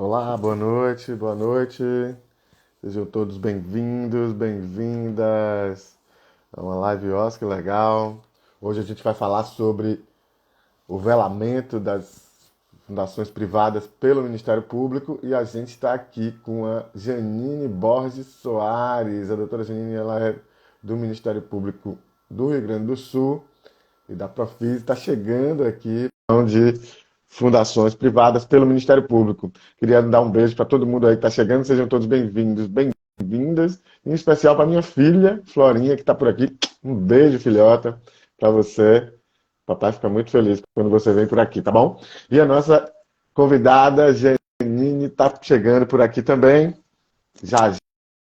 Olá, boa noite, boa noite. Sejam todos bem-vindos, bem-vindas a uma live Oscar legal. Hoje a gente vai falar sobre o velamento das fundações privadas pelo Ministério Público e a gente está aqui com a Janine Borges Soares. A doutora Janine, ela é do Ministério Público do Rio Grande do Sul e da Profis, está chegando aqui de fundações privadas pelo Ministério Público. Queria dar um beijo para todo mundo aí que está chegando, sejam todos bem-vindos, bem-vindas, em especial para minha filha, Florinha, que está por aqui. Um beijo, filhota, para você. Papai fica muito feliz quando você vem por aqui, tá bom? E a nossa convidada, Janine, está chegando por aqui também. Já,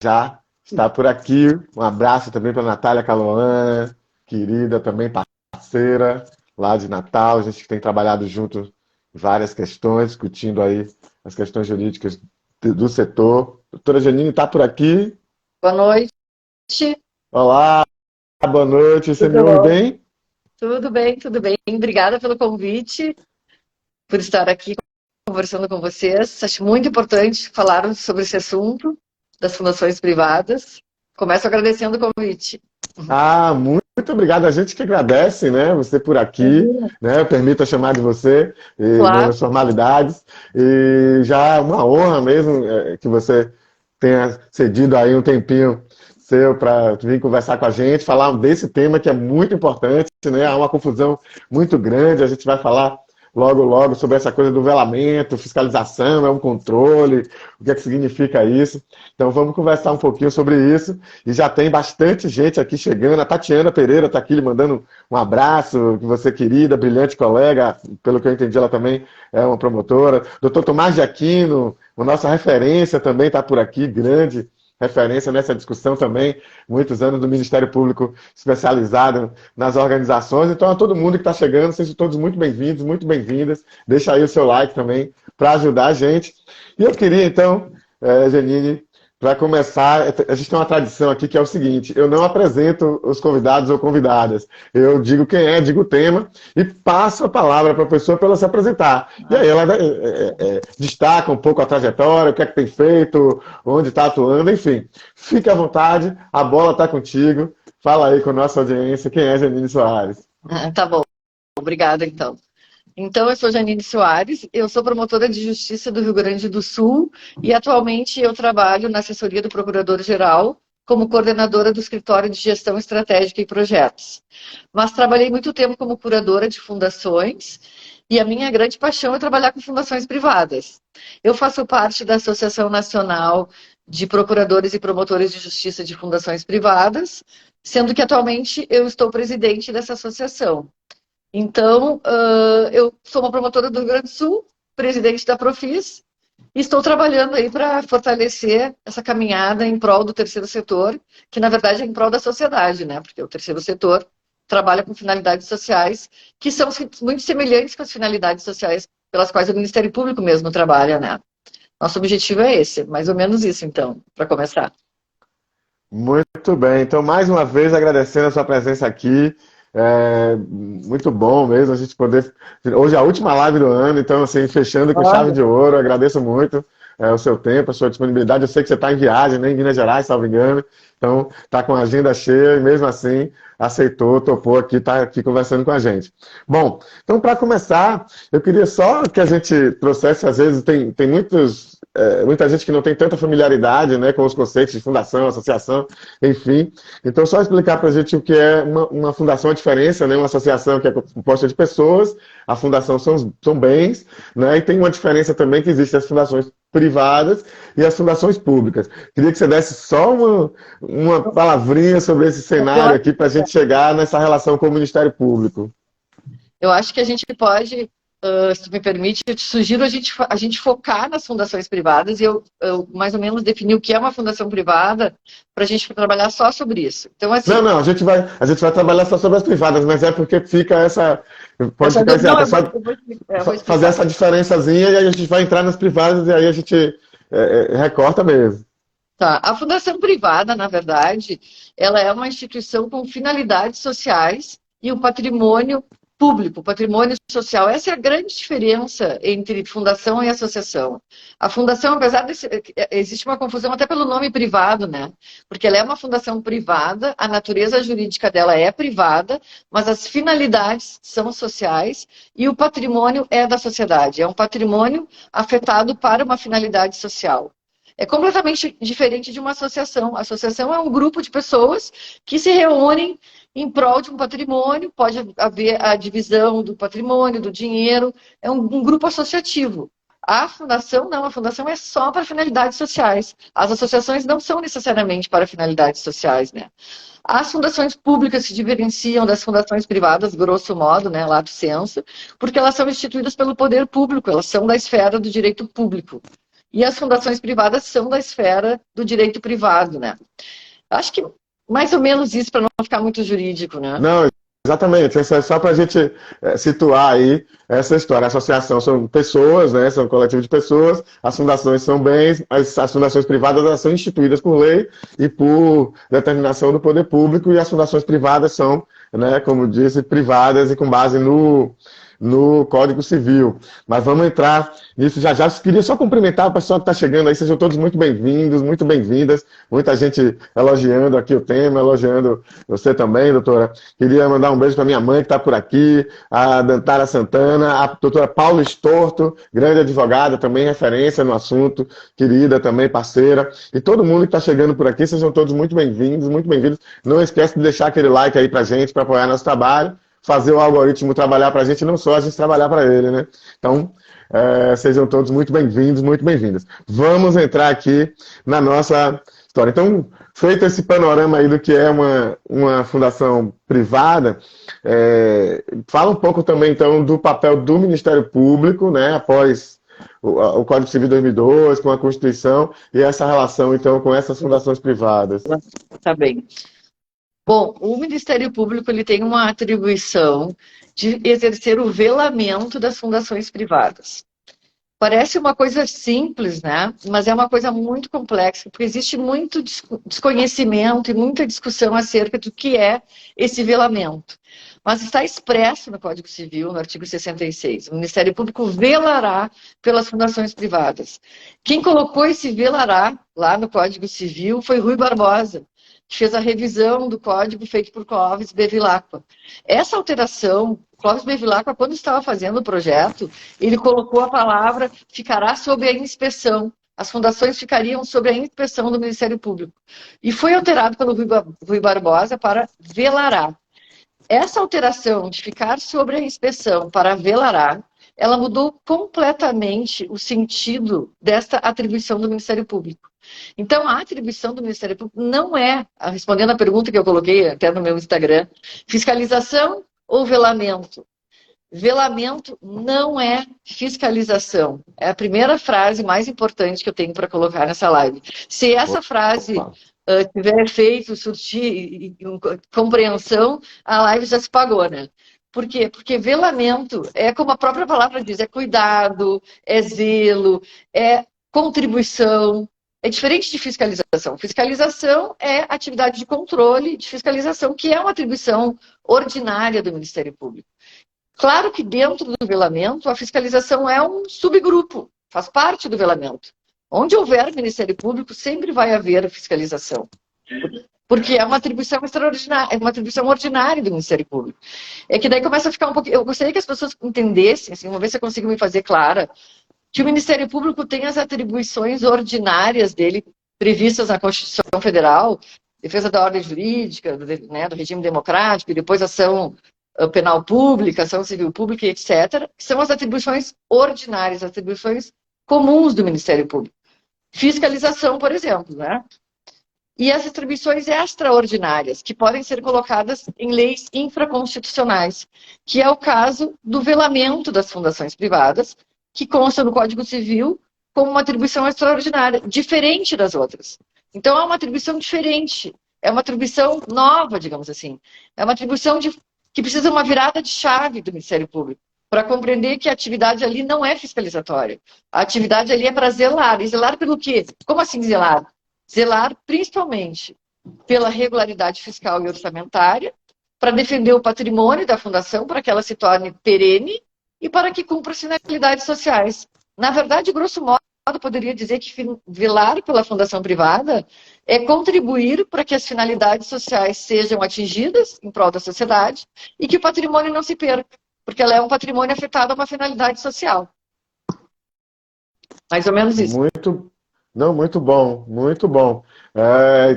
já está por aqui. Um abraço também para Natália Caloana, querida também, parceira lá de Natal. A gente tem trabalhado junto várias questões, discutindo aí as questões jurídicas do setor. Doutora Janine está por aqui. Boa noite. Olá, boa noite. Você me Tudo ouve bom? bem? Tudo bem, tudo bem. Obrigada pelo convite, por estar aqui conversando com vocês. Acho muito importante falar sobre esse assunto das fundações privadas. Começo agradecendo o convite. Muito obrigado. A gente que agradece, né? Você por aqui, Imagina. né? Eu permito a chamar de você, Claro. nas formalidades. E já é uma honra mesmo que você tenha cedido aí um tempinho seu para vir conversar com a gente, falar desse tema que é muito importante, né? Há uma confusão muito grande. A gente vai falar logo, logo sobre essa coisa do velamento, fiscalização, é um controle, o que é que significa isso. Então vamos conversar um pouquinho sobre isso. E já tem bastante gente aqui chegando. A Tatiana Pereira está aqui lhe mandando um abraço, que você querida, brilhante colega, pelo que eu entendi, ela também é uma promotora. Doutor Tomás de Aquino, a nossa referência também está por aqui, grande referência nessa discussão também, muitos anos do Ministério Público especializado nas organizações. Então, a todo mundo que está chegando, sejam todos muito bem-vindos, muito bem-vindas. Deixa aí o seu like também para ajudar a gente. E eu queria, então, Janine, para começar, a gente tem uma tradição aqui que é o seguinte: eu não apresento os convidados ou convidadas. Eu digo quem é, digo o tema e passo a palavra para a pessoa para ela se apresentar. E aí ela destaca um pouco a trajetória, o que é que tem feito, onde está atuando, enfim. Fique à vontade, a bola está contigo. Fala aí com a nossa audiência quem é Janine Soares. Tá bom. Obrigada, então. Então, eu sou Janine Soares, eu sou promotora de Justiça do Rio Grande do Sul e atualmente eu trabalho na assessoria do Procurador-Geral como coordenadora do Escritório de Gestão Estratégica e Projetos. Mas trabalhei muito tempo como curadora de fundações e a minha grande paixão é trabalhar com fundações privadas. Eu faço parte da Associação Nacional de Procuradores e Promotores de Justiça de Fundações Privadas, sendo que atualmente eu estou presidente dessa associação. Então, eu sou uma promotora do Rio Grande do Sul, presidente da Profis, e estou trabalhando aí para fortalecer essa caminhada em prol do terceiro setor, que na verdade é em prol da sociedade, né? Porque o terceiro setor trabalha com finalidades sociais que são muito semelhantes com as finalidades sociais pelas quais o Ministério Público mesmo trabalha, né? Nosso objetivo é esse, mais ou menos isso, então, para começar. Muito bem, então mais uma vez agradecendo a sua presença aqui. Muito bom mesmo a gente poder. Hoje é a última live do ano, então, assim, fechando com chave Olha, de ouro, agradeço muito o seu tempo, a sua disponibilidade. Eu sei que você está em viagem, né, em Minas Gerais, salvo engano, então está com a agenda cheia e mesmo assim aceitou, topou aqui, está aqui conversando com a gente. Bom, então para começar, eu queria só que a gente trouxesse, às vezes, tem muita gente que não tem tanta familiaridade, né, com os conceitos de fundação, associação, enfim. Então, só explicar para a gente o que é uma fundação, a diferença, né? Uma associação que é composta de pessoas, a fundação são bens, né? E tem uma diferença também que existe as fundações privadas e as fundações públicas. Queria que você desse só uma palavrinha sobre esse eu cenário aqui para a gente chegar nessa relação com o Ministério Público. Eu acho que a gente pode, se tu me permite, eu te sugiro a gente focar nas fundações privadas e eu mais ou menos definir o que é uma fundação privada para a gente trabalhar só sobre isso. Então, Não, assim, não, a gente vai trabalhar só sobre as privadas, mas é porque fica essa. Pode ficar assim, não, é só eu vou fazer explicar. essa diferençazinha e aí a gente vai entrar nas privadas e aí a gente recorta mesmo. Tá. A fundação privada, na verdade, ela é uma instituição com finalidades sociais e um patrimônio público, patrimônio social. Essa é a grande diferença entre fundação e associação. A fundação, apesar de existe uma confusão até pelo nome privado, né? Porque ela é uma fundação privada, a natureza jurídica dela é privada, mas as finalidades são sociais e o patrimônio é da sociedade. É um patrimônio afetado para uma finalidade social. É completamente diferente de uma associação. A associação é um grupo de pessoas que se reúnem em prol de um patrimônio, pode haver a divisão do patrimônio, do dinheiro, é um grupo associativo. A fundação não, a fundação é só para finalidades sociais. As associações não são necessariamente para finalidades sociais, né? As fundações públicas se diferenciam das fundações privadas, grosso modo, né, lato sensu, porque elas são instituídas pelo poder público, elas são da esfera do direito público. E as fundações privadas são da esfera do direito privado, né? Acho que mais ou menos isso, para não ficar muito jurídico, né? Não, exatamente. Isso é só para a gente situar aí essa história. A associação são pessoas, né? São coletivos de pessoas, as fundações são bens, as fundações privadas elas são instituídas por lei e por determinação do poder público, e as fundações privadas são, né, como disse, privadas e com base no Código Civil. Mas vamos entrar nisso já já. Queria só cumprimentar o pessoal que está chegando aí, sejam todos muito bem-vindos, muito bem-vindas. Muita gente elogiando aqui o tema, elogiando você também, doutora. Queria mandar um beijo para minha mãe que está por aqui, a Dantara Santana, a doutora Paula Estorto, grande advogada, também referência no assunto, querida também, parceira. E todo mundo que está chegando por aqui, sejam todos muito bem-vindos, muito bem-vindos. Não esquece de deixar aquele like aí para a gente, para apoiar nosso trabalho, fazer o algoritmo trabalhar para a gente, não só a gente trabalhar para ele, né? Então, sejam todos muito bem-vindos, muito bem-vindas. Vamos entrar aqui na nossa história. Então, feito esse panorama aí do que é uma fundação privada, fala um pouco também, então, do papel do Ministério Público, né, após o Código Civil 2002, com a Constituição, e essa relação, então, com essas fundações privadas. Tá bem. Bom, o Ministério Público ele tem uma atribuição de exercer o velamento das fundações privadas. Parece uma coisa simples, né? Mas é uma coisa muito complexa, porque existe muito desconhecimento e muita discussão acerca do que é esse velamento. Mas está expresso no Código Civil, no artigo 66. O Ministério Público velará pelas fundações privadas. Quem colocou esse velará lá no Código Civil foi Rui Barbosa, que fez a revisão do código feito por Clóvis Bevilacqua. Essa alteração, Clóvis Bevilacqua, quando estava fazendo o projeto, ele colocou a palavra ficará sob a inspeção. As fundações ficariam sob a inspeção do Ministério Público. E foi alterado pelo Rui Barbosa para velará. Essa alteração de ficar sob a inspeção para velará, ela mudou completamente o sentido desta atribuição do Ministério Público. Então, a atribuição do Ministério Público não é, respondendo a pergunta que eu coloquei até no meu Instagram, fiscalização ou velamento? Velamento não é fiscalização. É a primeira frase mais importante que eu tenho para colocar nessa live. Se essa frase tiver efeito, surtir compreensão, a live já se pagou, né? Por quê? Porque velamento é, como a própria palavra diz, é cuidado, é zelo, é contribuição. É diferente de fiscalização. Fiscalização é atividade de controle de fiscalização, que é uma atribuição ordinária do Ministério Público. Claro que dentro do velamento, a fiscalização é um subgrupo, faz parte do velamento. Onde houver Ministério Público, sempre vai haver fiscalização. Porque é uma atribuição extraordinária, é uma atribuição ordinária do Ministério Público. É que daí começa a ficar um pouquinho... Eu gostaria que as pessoas entendessem, assim, vamos ver se eu consigo me fazer clara, que o Ministério Público tem as atribuições ordinárias dele, previstas na Constituição Federal, defesa da ordem jurídica, do regime democrático, e depois ação penal pública, ação civil pública, etc., que são as atribuições ordinárias, as atribuições comuns do Ministério Público. Fiscalização, por exemplo, né? E as atribuições extraordinárias, que podem ser colocadas em leis infraconstitucionais, que é o caso do velamento das fundações privadas, que consta no Código Civil como uma atribuição extraordinária, diferente das outras. Então, é uma atribuição diferente, é uma atribuição nova, digamos assim. É uma atribuição que precisa de uma virada de chave do Ministério Público, para compreender que a atividade ali não é fiscalizatória. A atividade ali é para zelar. E zelar pelo quê? Como assim zelar? Zelar, principalmente, pela regularidade fiscal e orçamentária, para defender o patrimônio da fundação, para que ela se torne perene e para que cumpra as finalidades sociais. Na verdade, grosso modo, poderia dizer que velar pela fundação privada é contribuir para que as finalidades sociais sejam atingidas em prol da sociedade e que o patrimônio não se perca, porque ela é um patrimônio afetado a uma finalidade social. Mais ou menos isso. Muito bom, muito bom.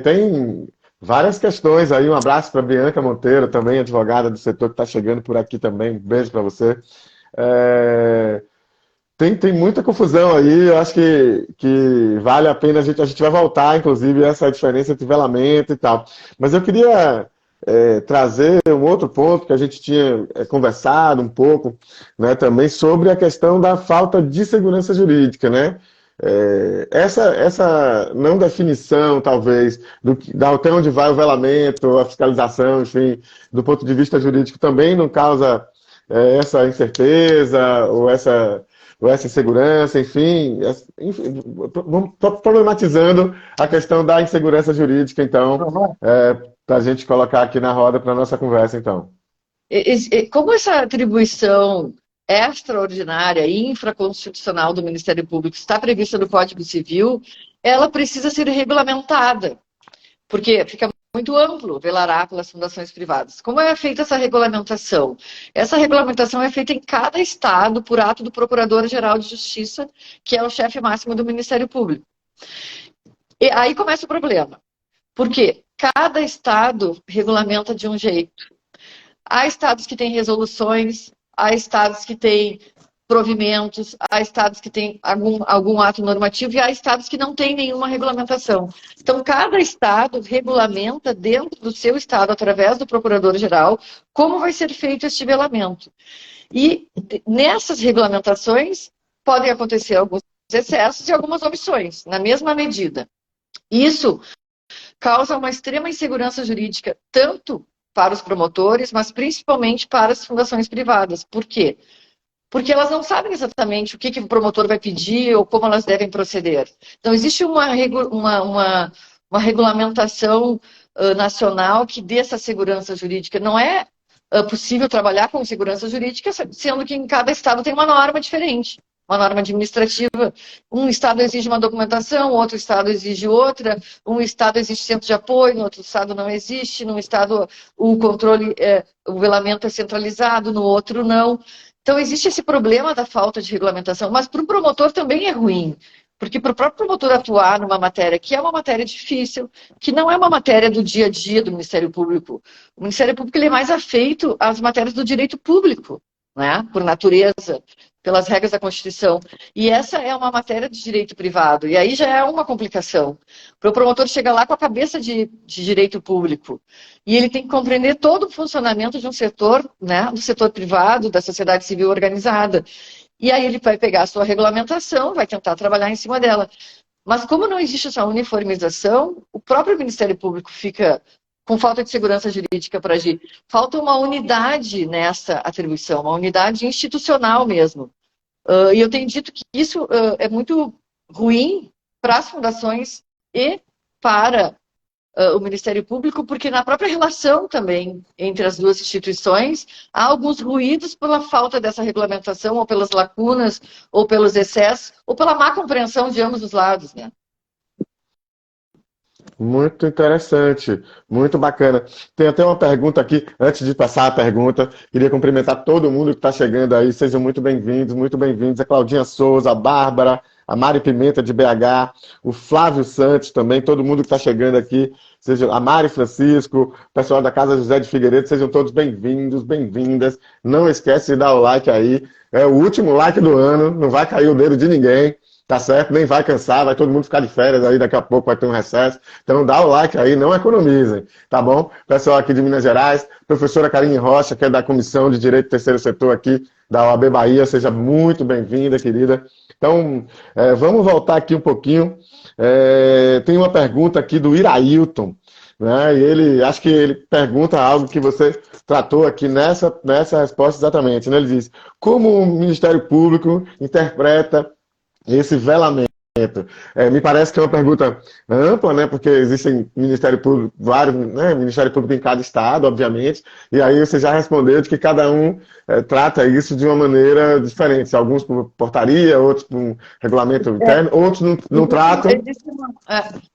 Tem várias questões aí. Um abraço para Bianca Monteiro, também advogada do setor, que está chegando por aqui também. Um beijo para você. Tem muita confusão aí. Eu acho que vale a pena a gente vai voltar, inclusive, essa diferença entre velamento e tal. Mas eu queria trazer um outro ponto que a gente tinha conversado um pouco, né, também sobre a questão da falta de segurança jurídica, né? Essa não definição, talvez, até onde vai o velamento, a fiscalização, enfim, do ponto de vista jurídico, também não causa essa incerteza ou essa insegurança, enfim, vamos problematizando a questão da insegurança jurídica, então, para a gente colocar aqui na roda para a nossa conversa, então. Como essa atribuição extraordinária e infraconstitucional do Ministério Público está prevista no Código Civil, ela precisa ser regulamentada, porque fica muito amplo, velará pelas fundações privadas. Como é feita essa regulamentação? Essa regulamentação é feita em cada estado por ato do Procurador-Geral de Justiça, que é o chefe máximo do Ministério Público. E aí começa o problema, porque cada estado regulamenta de um jeito. Há estados que têm resoluções, há estados que têm provimentos, há estados que têm algum ato normativo e há estados que não têm nenhuma regulamentação. Então, cada estado regulamenta dentro do seu estado, através do Procurador-Geral, como vai ser feito este velamento. E nessas regulamentações podem acontecer alguns excessos e algumas omissões, na mesma medida. Isso causa uma extrema insegurança jurídica, tanto para os promotores, mas principalmente para as fundações privadas. Por quê? Porque elas não sabem exatamente o que o promotor vai pedir ou como elas devem proceder. Então, existe uma regulamentação nacional que dê essa segurança jurídica. Não é possível trabalhar com segurança jurídica, sendo que em cada estado tem uma norma diferente. Uma norma administrativa, um estado exige uma documentação, outro estado exige outra, um estado exige centro de apoio, no outro estado não existe, num estado o controle, o velamento é centralizado, no outro não. Então existe esse problema da falta de regulamentação, mas para o promotor também é ruim, porque para o próprio promotor atuar numa matéria que é uma matéria difícil, que não é uma matéria do dia a dia do Ministério Público. O Ministério Público ele é mais afeito às matérias do direito público, né? Por natureza, pelas regras da Constituição. E essa é uma matéria de direito privado. E aí já é uma complicação. Para o promotor chegar lá com a cabeça de direito público. E ele tem que compreender todo o funcionamento de um setor, né, do setor privado, da sociedade civil organizada. E aí ele vai pegar a sua regulamentação, vai tentar trabalhar em cima dela. Mas como não existe essa uniformização, o próprio Ministério Público fica com falta de segurança jurídica para agir. Falta uma unidade nessa atribuição, uma unidade institucional mesmo. E eu tenho dito que isso é muito ruim para as fundações e para o Ministério Público, porque na própria relação também entre as duas instituições, há alguns ruídos pela falta dessa regulamentação, ou pelas lacunas, ou pelos excessos, ou pela má compreensão de ambos os lados, né? Muito interessante, muito bacana. Tem até uma pergunta aqui, antes de passar a pergunta, queria cumprimentar todo mundo que está chegando aí, sejam muito bem-vindos, muito bem-vindos. A Claudinha Souza, a Bárbara, a Mari Pimenta de BH, o Flávio Santos também, todo mundo que está chegando aqui, seja a Mari Francisco, o pessoal da Casa José de Figueiredo, sejam todos bem-vindos, bem-vindas. Não esquece de dar o like aí, é o último like do ano, não vai cair o dedo de ninguém. Tá certo? Nem vai cansar, vai todo mundo ficar de férias aí, daqui a pouco vai ter um recesso. Então dá o like aí, não economizem, tá bom? Pessoal aqui de Minas Gerais, professora Karine Rocha, que é da Comissão de Direito do Terceiro Setor aqui da OAB Bahia, seja muito bem-vinda, querida. Então, vamos voltar aqui um pouquinho. Tem uma pergunta aqui do Irailton, né? E acho que ele pergunta algo que você tratou aqui nessa resposta exatamente, né? Ele diz, como o Ministério Público interpreta esse velamento Me parece que é uma pergunta ampla, né? Porque existem Ministério Público, vários, né? Ministério Público em cada estado, obviamente, e aí você já respondeu de que cada um trata isso de uma maneira diferente. Alguns por portaria, outros por um regulamento interno, outros não tratam.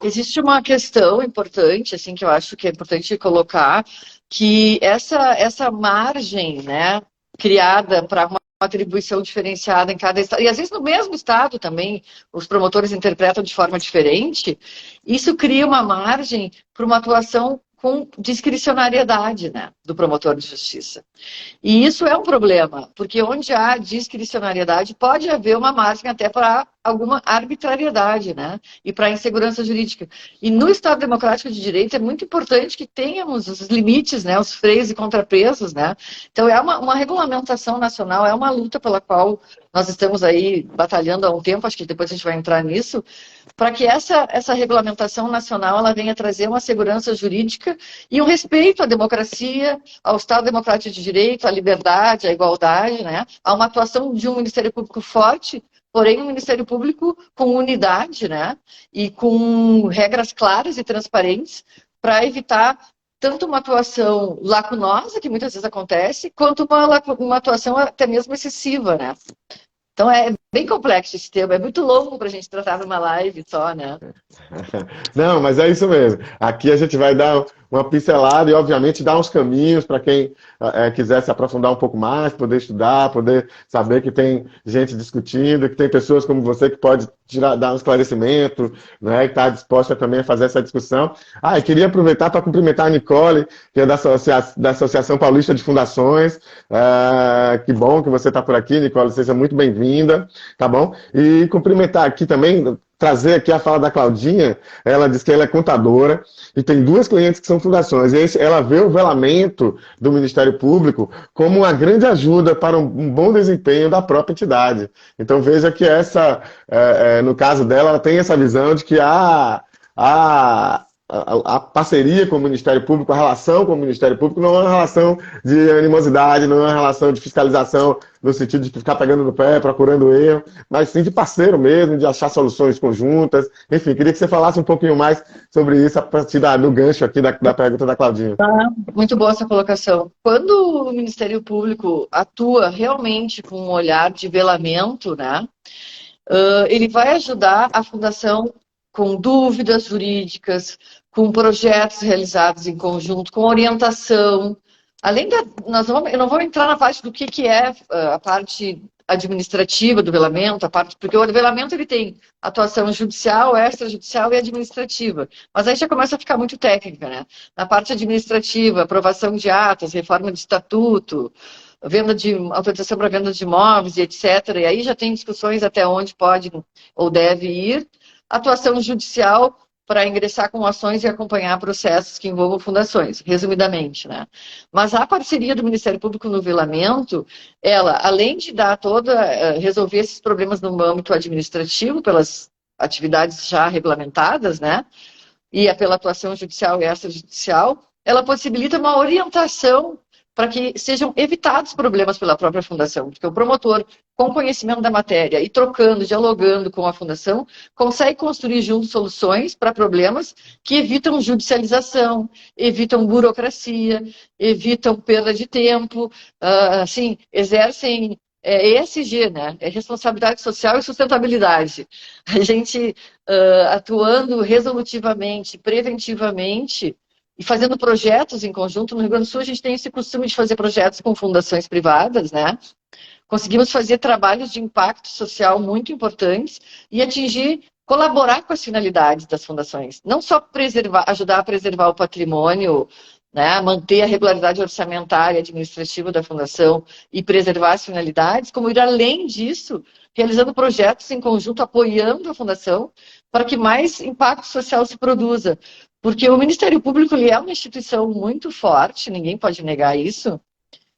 Existe uma questão importante, assim, que eu acho que é importante colocar, que essa margem, né, criada para uma atribuição diferenciada em cada estado, e às vezes no mesmo estado também os promotores interpretam de forma diferente, isso cria uma margem para uma atuação com discricionariedade, né, do promotor de justiça. E isso é um problema, porque onde há discricionariedade pode haver uma margem até para alguma arbitrariedade, né? E para insegurança jurídica. E no Estado Democrático de Direito é muito importante que tenhamos os limites, né? Os freios e contrapesos, né? Então é uma regulamentação nacional, é uma luta pela qual nós estamos aí batalhando há um tempo, acho que depois a gente vai entrar nisso, para que essa regulamentação nacional ela venha trazer uma segurança jurídica e um respeito à democracia, ao Estado Democrático de Direito, à liberdade, à igualdade, né? A uma atuação de um Ministério Público forte, porém um Ministério Público com unidade, né? E com regras claras e transparentes para evitar tanto uma atuação lacunosa, que muitas vezes acontece, quanto uma atuação até mesmo excessiva, né? Então é bem complexo esse tema, é muito longo para a gente tratar numa live só, né? Não, mas é isso mesmo. Aqui a gente vai dar uma pincelada e, obviamente, dar uns caminhos para quem quiser se aprofundar um pouco mais, poder estudar, poder saber que tem gente discutindo, que tem pessoas como você que pode dar um esclarecimento, né, que está disposta também a fazer essa discussão. Eu queria aproveitar para cumprimentar a Nicole, que é da Associação Paulista de Fundações. Que bom que você está por aqui, Nicole, seja muito bem-vinda, tá bom? E cumprimentar aqui também, trazer aqui a fala da Claudinha. Ela diz que ela é contadora e tem duas clientes que são fundações. E ela vê o velamento do Ministério Público como uma grande ajuda para um bom desempenho da própria entidade. Então veja que no caso dela, ela tem essa visão de que a parceria com o Ministério Público, a relação com o Ministério Público não é uma relação de animosidade, não é uma relação de fiscalização no sentido de ficar pegando no pé, procurando erro, mas sim de parceiro mesmo, de achar soluções conjuntas. Enfim, queria que você falasse um pouquinho mais sobre isso a partir do gancho aqui da pergunta da Claudinha. Muito boa essa colocação. Quando o Ministério Público atua realmente com um olhar de velamento, né, ele vai ajudar a Fundação com dúvidas jurídicas, com projetos realizados em conjunto, com orientação. Além eu não vou entrar na parte do que é a parte administrativa do velamento, porque o velamento ele tem atuação judicial, extrajudicial e administrativa. Mas aí já começa a ficar muito técnica, né? Na parte administrativa, aprovação de atas, reforma de estatuto, autorização para venda de imóveis e etc. E aí já tem discussões até onde pode ou deve ir. Atuação judicial para ingressar com ações e acompanhar processos que envolvam fundações, resumidamente, né? Mas a parceria do Ministério Público no velamento, ela, além de resolver esses problemas no âmbito administrativo, pelas atividades já regulamentadas, né? E pela atuação judicial e extrajudicial, ela possibilita uma orientação para que sejam evitados problemas pela própria fundação, porque o promotor, com conhecimento da matéria e trocando, dialogando com a fundação, consegue construir juntos soluções para problemas que evitam judicialização, evitam burocracia, evitam perda de tempo, exercem ESG, né? É responsabilidade social e sustentabilidade. A gente atuando resolutivamente, preventivamente, e fazendo projetos em conjunto. No Rio Grande do Sul, a gente tem esse costume de fazer projetos com fundações privadas, né? Conseguimos fazer trabalhos de impacto social muito importantes e colaborar com as finalidades das fundações. Não só ajudar a preservar o patrimônio, né? Manter a regularidade orçamentária e administrativa da fundação e preservar as finalidades, como ir além disso, realizando projetos em conjunto, apoiando a fundação para que mais impacto social se produza. Porque o Ministério Público ele é uma instituição muito forte, ninguém pode negar isso,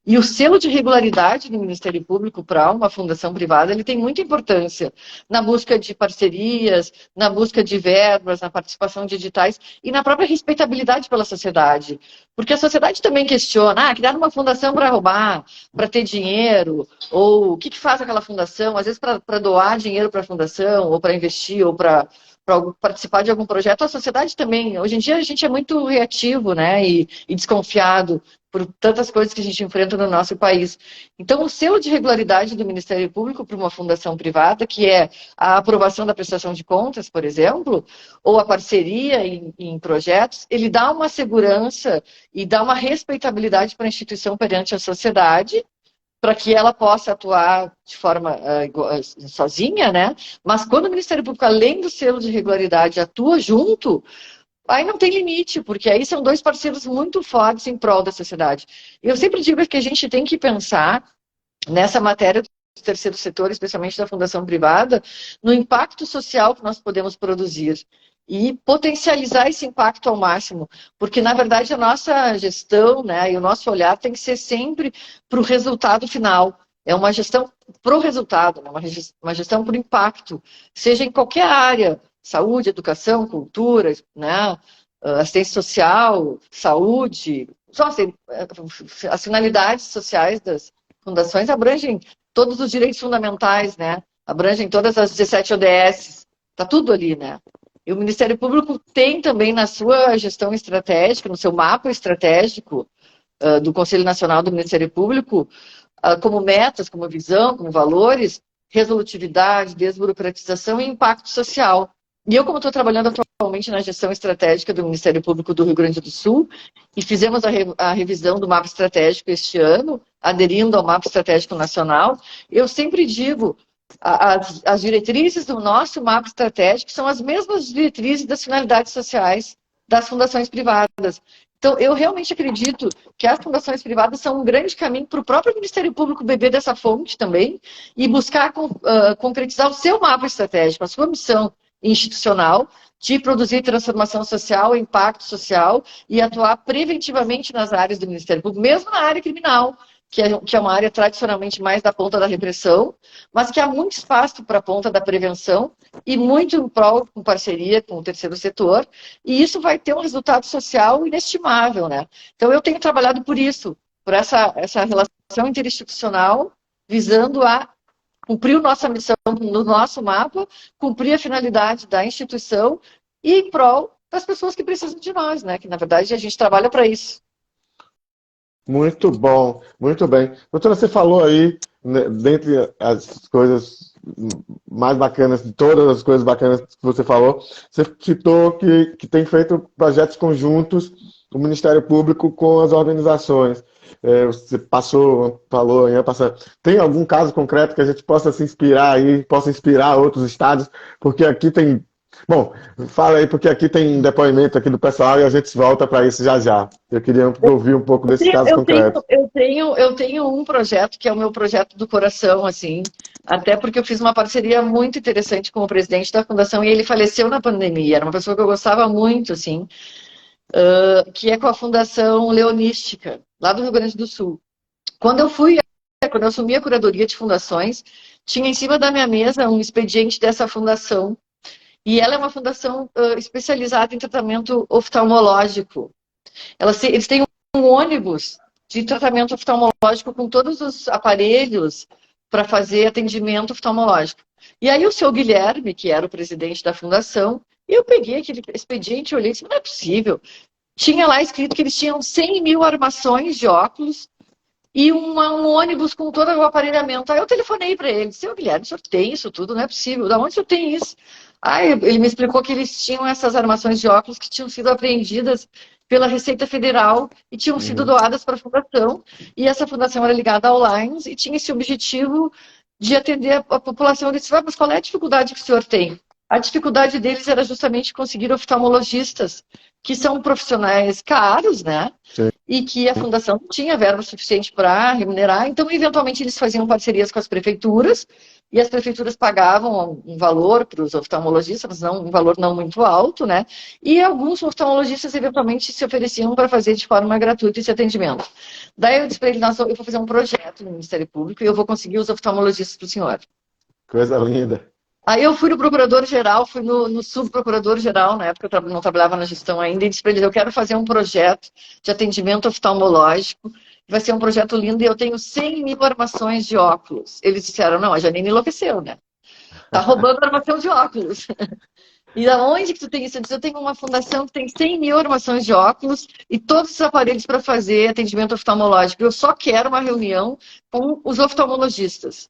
E o selo de regularidade do Ministério Público para uma fundação privada, ele tem muita importância na busca de parcerias, na busca de verbas, na participação de editais e na própria respeitabilidade pela sociedade. Porque a sociedade também questiona, criar uma fundação para roubar, para ter dinheiro, ou o que faz aquela fundação, às vezes para doar dinheiro para a fundação, ou para investir, ou para participar de algum projeto. A sociedade também, hoje em dia a gente é muito reativo, né, e desconfiado por tantas coisas que a gente enfrenta no nosso país. Então, o selo de regularidade do Ministério Público para uma fundação privada, que é a aprovação da prestação de contas, por exemplo, ou a parceria em projetos, ele dá uma segurança e dá uma respeitabilidade para a instituição perante a sociedade, para que ela possa atuar de forma sozinha, né? Mas quando o Ministério Público, além do selo de regularidade, atua junto, aí não tem limite, porque aí são dois parceiros muito fortes em prol da sociedade. E eu sempre digo que a gente tem que pensar nessa matéria do terceiro setor, especialmente da fundação privada, no impacto social que nós podemos produzir e potencializar esse impacto ao máximo, porque na verdade a nossa gestão, né, e o nosso olhar tem que ser sempre para o resultado final. É uma gestão para o resultado, né, uma gestão para o impacto, seja em qualquer área, saúde, educação, cultura, né, assistência social, saúde, só assim, as finalidades sociais das fundações abrangem todos os direitos fundamentais, né? Abrangem todas as 17 ODS, está tudo ali, né? E o Ministério Público tem também na sua gestão estratégica, no seu mapa estratégico do Conselho Nacional do Ministério Público, como metas, como visão, como valores, resolutividade, desburocratização e impacto social. E eu, como estou trabalhando atualmente na gestão estratégica do Ministério Público do Rio Grande do Sul, e fizemos a revisão do mapa estratégico este ano, aderindo ao mapa estratégico nacional, eu sempre digo, as diretrizes do nosso mapa estratégico são as mesmas diretrizes das finalidades sociais das fundações privadas. Então, eu realmente acredito que as fundações privadas são um grande caminho para o próprio Ministério Público beber dessa fonte também e buscar concretizar o seu mapa estratégico, a sua missão institucional de produzir transformação social, impacto social e atuar preventivamente nas áreas do Ministério Público, mesmo na área criminal, que é uma área tradicionalmente mais da ponta da repressão, mas que há muito espaço para a ponta da prevenção e muito em prol, com parceria com o terceiro setor, e isso vai ter um resultado social inestimável, né? Então, eu tenho trabalhado por isso, por essa relação interinstitucional, visando a cumprir nossa missão no nosso mapa, cumprir a finalidade da instituição e em prol das pessoas que precisam de nós, né? Que, na verdade, a gente trabalha para isso. Muito bom, muito bem. Doutora, você falou aí, né, dentre as coisas mais bacanas, de todas as coisas bacanas que você falou, você citou que tem feito projetos conjuntos o Ministério Público com as organizações. Você falou, tem algum caso concreto que a gente possa se inspirar aí, possa inspirar outros estados? Porque aqui tem... Bom, fala aí, porque aqui tem depoimento aqui do pessoal e a gente volta para isso já já. Eu queria ouvir um pouco desse caso concreto. Eu tenho um projeto que é o meu projeto do coração, assim, até porque eu fiz uma parceria muito interessante com o presidente da fundação e ele faleceu na pandemia. Era uma pessoa que eu gostava muito, assim, que é com a Fundação Leonística, lá do Rio Grande do Sul. Quando eu assumi a curadoria de fundações, tinha em cima da minha mesa um expediente dessa fundação. E ela é uma fundação especializada em tratamento oftalmológico. Eles têm um ônibus de tratamento oftalmológico com todos os aparelhos para fazer atendimento oftalmológico. E aí o seu Guilherme, que era o presidente da fundação, eu peguei aquele expediente e olhei e disse, não é possível. Tinha lá escrito que eles tinham 100 mil armações de óculos e um ônibus com todo o aparelhamento. Aí eu telefonei para ele, seu Guilherme, o senhor tem isso tudo? Não é possível. Da onde o senhor tem isso? Aí ele me explicou que eles tinham essas armações de óculos que tinham sido apreendidas pela Receita Federal e tinham sido doadas para a fundação. E essa fundação era ligada ao Lions e tinha esse objetivo de atender a população. Eu disse, mas qual é a dificuldade que o senhor tem? A dificuldade deles era justamente conseguir oftalmologistas, que são profissionais caros, né? Sim. E que a fundação não tinha verba suficiente para remunerar, então, eventualmente, eles faziam parcerias com as prefeituras, e as prefeituras pagavam um valor para os oftalmologistas, mas não, um valor não muito alto, né? E alguns oftalmologistas, eventualmente, se ofereciam para fazer de forma gratuita esse atendimento. Daí eu disse para ele, eu vou fazer um projeto no Ministério Público e eu vou conseguir os oftalmologistas para o senhor. Coisa linda. Aí eu fui no procurador-geral, fui no subprocurador-geral, na época eu não trabalhava na gestão ainda, e disse para eles, eu quero fazer um projeto de atendimento oftalmológico, vai ser um projeto lindo e eu tenho 100 mil armações de óculos. Eles disseram, não, a Janine enlouqueceu, né? Tá roubando armação de óculos. E aonde que tu tem isso? Eu disse, eu tenho uma fundação que tem 100 mil armações de óculos e todos os aparelhos para fazer atendimento oftalmológico. Eu só quero uma reunião com os oftalmologistas.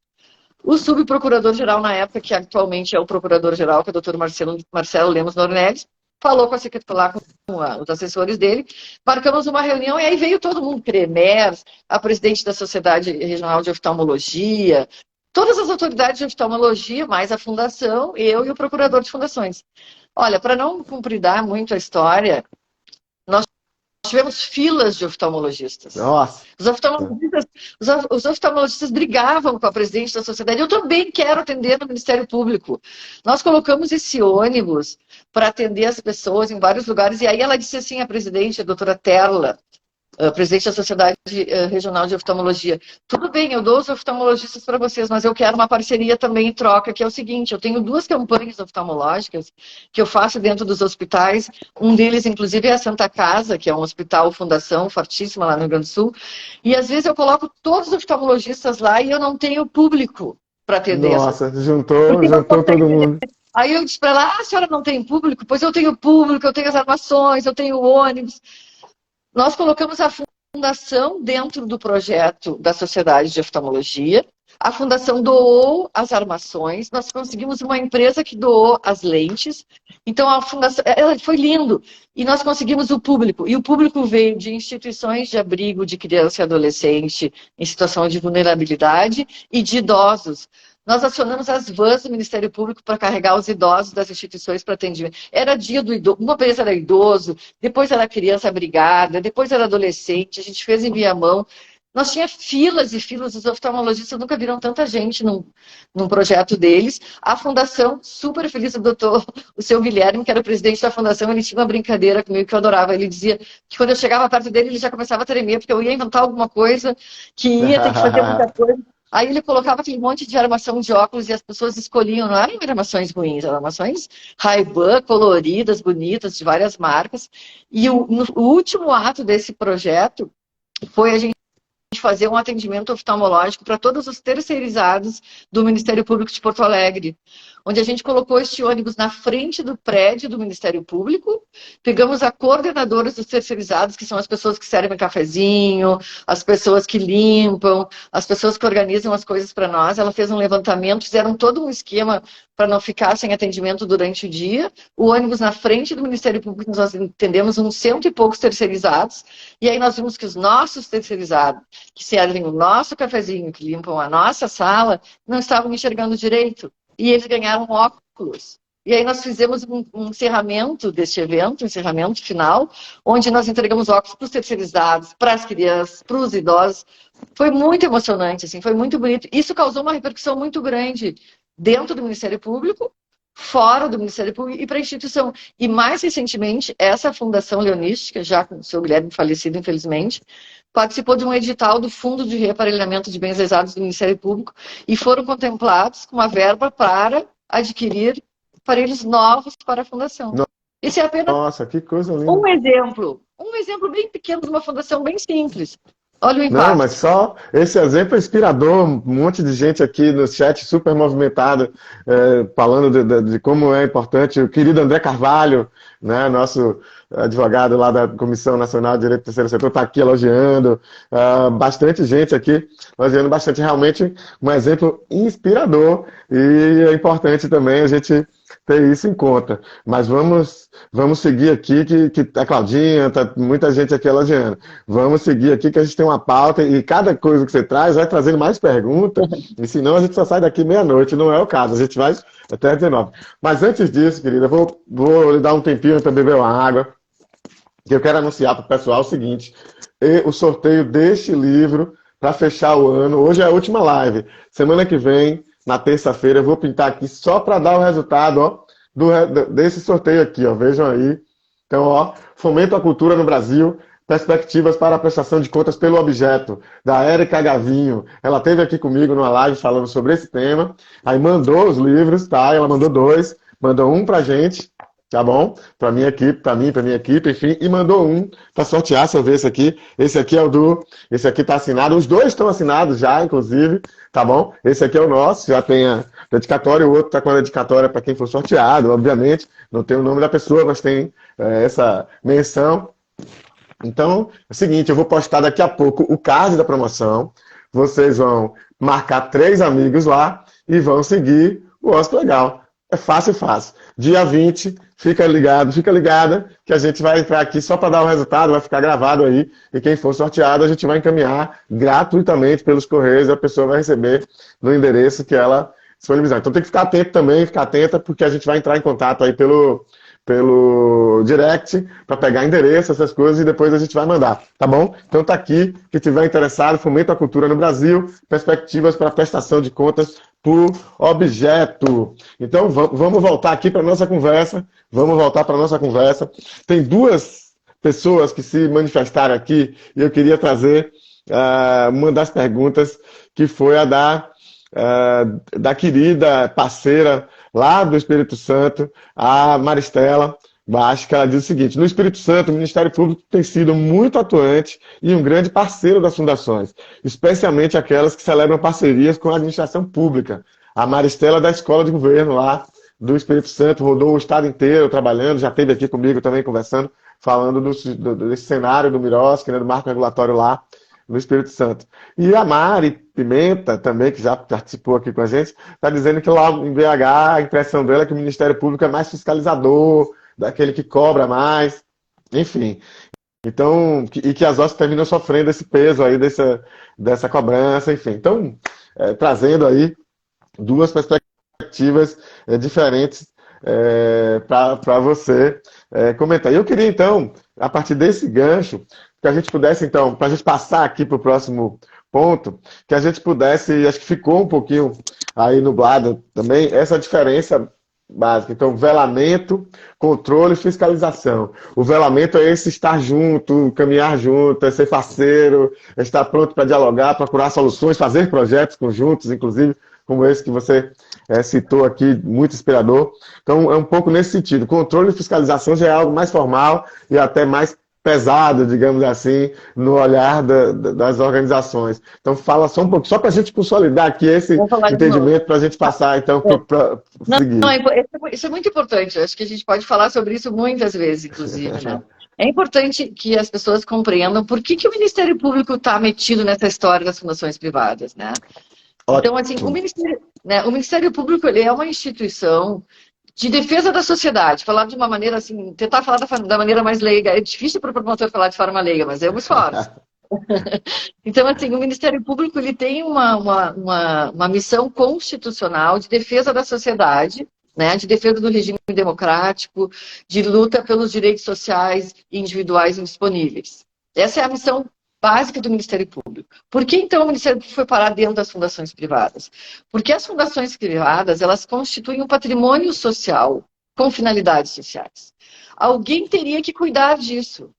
O subprocurador-geral, na época, que atualmente é o procurador-geral, que é o doutor Marcelo Lemos Dornelles, falou com a secretária, os assessores dele, marcamos uma reunião e aí veio todo mundo, CREMERS, a presidente da Sociedade Regional de Oftalmologia, todas as autoridades de oftalmologia, mais a fundação, eu e o procurador de fundações. Olha, para não compridar muito a história, nós tivemos filas de oftalmologistas. Nossa. Os oftalmologistas brigavam com a presidente da sociedade. Eu também quero atender no Ministério Público. Nós colocamos esse ônibus para atender as pessoas em vários lugares. E aí ela disse assim, a presidente, a doutora Terla, presidente da Sociedade Regional de Oftalmologia, tudo bem, eu dou os oftalmologistas para vocês, mas eu quero uma parceria também em troca, que é o seguinte, eu tenho 2 campanhas oftalmológicas que eu faço dentro dos hospitais, um deles, inclusive, é a Santa Casa, que é um hospital fundação fortíssima lá no Rio Grande do Sul, e às vezes eu coloco todos os oftalmologistas lá e eu não tenho público para atender. Nossa, juntou todo mundo. Aí eu disse para ela, a senhora não tem público? Pois eu tenho público, eu tenho as armações, eu tenho ônibus. Nós colocamos a fundação dentro do projeto da Sociedade de Oftalmologia. A fundação doou as armações. Nós conseguimos uma empresa que doou as lentes. Então, a fundação foi lindo. E nós conseguimos o público. E o público veio de instituições de abrigo de criança e adolescente em situação de vulnerabilidade e de idosos. Nós acionamos as vans do Ministério Público para carregar os idosos das instituições para atendimento. Era dia do idoso, uma vez era idoso, depois era criança abrigada, depois era adolescente, a gente fez em Viamão. Nós tinha filas e filas, os oftalmologistas nunca viram tanta gente num projeto deles. A fundação, super feliz, o seu Guilherme, que era o presidente da fundação, ele tinha uma brincadeira comigo que eu adorava. Ele dizia que quando eu chegava perto dele, ele já começava a tremer, porque eu ia inventar alguma coisa, que ia ter que fazer muita coisa. Aí ele colocava aquele monte de armação de óculos e as pessoas escolhiam, não eram armações ruins, eram armações Ray-Ban, coloridas, bonitas, de várias marcas. E o último ato desse projeto foi a gente fazer um atendimento oftalmológico para todos os terceirizados do Ministério Público de Porto Alegre, onde a gente colocou este ônibus na frente do prédio do Ministério Público, pegamos a coordenadora dos terceirizados, que são as pessoas que servem cafezinho, as pessoas que limpam, as pessoas que organizam as coisas para nós. Ela fez um levantamento, fizeram todo um esquema para não ficar sem atendimento durante o dia. O ônibus na frente do Ministério Público, nós atendemos uns 100 e poucos terceirizados, e aí nós vimos que os nossos terceirizados, que servem o nosso cafezinho, que limpam a nossa sala, não estavam enxergando direito. E eles ganharam óculos. E aí nós fizemos um encerramento deste evento, um encerramento final, onde nós entregamos óculos para os terceirizados, para as crianças, para os idosos. Foi muito emocionante, assim, foi muito bonito. Isso causou uma repercussão muito grande dentro do Ministério Público, fora do Ministério Público e para a instituição. E mais recentemente, essa Fundação Leonística, já com o seu Guilherme falecido, infelizmente, participou de um edital do Fundo de Reaparelhamento de Bens Lesados do Ministério Público e foram contemplados com uma verba para adquirir aparelhos novos para a Fundação. Esse é apenas Nossa, que coisa linda. um exemplo bem pequeno de uma fundação bem simples. Olha o impacto. Não, mas só esse exemplo é inspirador. Um monte de gente aqui no chat super movimentado, falando de como é importante. O querido André Carvalho, né, nosso advogado lá da Comissão Nacional de Direito do Terceiro Setor, está aqui elogiando. Bastante gente aqui elogiando bastante. Realmente um exemplo inspirador. E é importante também a gente ter isso em conta. Mas vamos seguir aqui, que a Claudinha, tá muita gente aqui elogiando. Vamos seguir aqui, que a gente tem uma pauta, e cada coisa que você traz vai trazendo mais perguntas, e senão a gente só sai daqui meia-noite, não é o caso, a gente vai até às 19. Mas antes disso, querida, vou lhe dar um tempinho para beber uma água, que eu quero anunciar para o pessoal o seguinte: o sorteio deste livro para fechar o ano. Hoje é a última live. Semana que vem, na terça-feira, eu vou pintar aqui só para dar o resultado, ó, desse sorteio aqui, ó. Vejam aí. Então, ó, Fomento à Cultura no Brasil, Perspectivas para a Prestação de Contas pelo Objeto, da Érica Gavinho. Ela esteve aqui comigo numa live falando sobre esse tema. Aí mandou os livros, tá? Ela mandou 2, mandou um pra gente, tá bom? Para minha equipe, para mim, para minha equipe, enfim, e mandou um para sortear. Se eu ver esse aqui. Esse aqui é o esse aqui tá assinado. Os 2 estão assinados já, inclusive, tá bom? Esse aqui é o nosso, já tem a dedicatória, o outro tá com a dedicatória para quem for sorteado, obviamente. Não tem o nome da pessoa, mas tem essa menção. Então, é o seguinte, eu vou postar daqui a pouco o card da promoção. Vocês vão marcar 3 amigos lá e vão seguir o Oscar Legal. É fácil, fácil. Dia 20, fica ligado, fica ligada, que a gente vai entrar aqui só para dar o resultado, vai ficar gravado aí, e quem for sorteado a gente vai encaminhar gratuitamente pelos correios, e a pessoa vai receber no endereço que ela disponibilizar. Então tem que ficar atento também, ficar atenta, porque a gente vai entrar em contato aí pelo direct, para pegar endereço, essas coisas, e depois a gente vai mandar, tá bom? Então tá aqui, quem tiver interessado, Fomento à Cultura no Brasil, Perspectivas para a Prestação de Contas por Objeto. Então vamos voltar aqui para nossa conversa, Tem 2 pessoas que se manifestaram aqui, e eu queria trazer uma das perguntas, que foi a da querida parceira lá do Espírito Santo, a Maristela Baixo, que ela diz o seguinte: no Espírito Santo, o Ministério Público tem sido muito atuante e um grande parceiro das fundações, especialmente aquelas que celebram parcerias com a administração pública. A Maristela é da Escola de Governo lá do Espírito Santo, rodou o estado inteiro trabalhando, já esteve aqui comigo também conversando, falando desse cenário do Miroski, né, do marco regulatório lá no Espírito Santo. E a Mari Pimenta, também, que já participou aqui com a gente, está dizendo que lá em BH a impressão dela é que o Ministério Público é mais fiscalizador, daquele que cobra mais, enfim. Então, e que as OSCs terminam sofrendo esse peso aí dessa cobrança, enfim. Então, trazendo aí 2 perspectivas diferentes para você comentar. E eu queria, então, a partir desse gancho, que a gente pudesse, então, para a gente passar aqui para o próximo ponto, que a gente pudesse, acho que ficou um pouquinho aí nublado também, essa diferença básica. Então, velamento, controle e fiscalização. O velamento é esse estar junto, caminhar junto, é ser parceiro, é estar pronto para dialogar, procurar soluções, fazer projetos conjuntos, inclusive, como esse que você citou aqui, muito inspirador. Então, é um pouco nesse sentido. Controle e fiscalização já é algo mais formal e até mais pesado, digamos assim, no olhar das organizações. Então, fala só um pouco, só para a gente consolidar aqui esse entendimento, para a gente passar, então, para seguir. Isso é muito importante. Eu acho que a gente pode falar sobre isso muitas vezes, inclusive, né? É importante que as pessoas compreendam por que o Ministério Público está metido nessa história das fundações privadas, né? Então, assim, o Ministério Público ele é uma instituição de defesa da sociedade. Falar de uma maneira assim, tentar falar da maneira mais leiga. É difícil para o promotor falar de forma leiga, mas eu me esforço. Então, assim, o Ministério Público ele tem uma missão constitucional de defesa da sociedade, né, de defesa do regime democrático, de luta pelos direitos sociais e individuais indisponíveis. Essa é a missão básica do Ministério Público. Por que, então, o Ministério Público foi parar dentro das fundações privadas? Porque as fundações privadas, elas constituem um patrimônio social com finalidades sociais. Alguém teria que cuidar disso.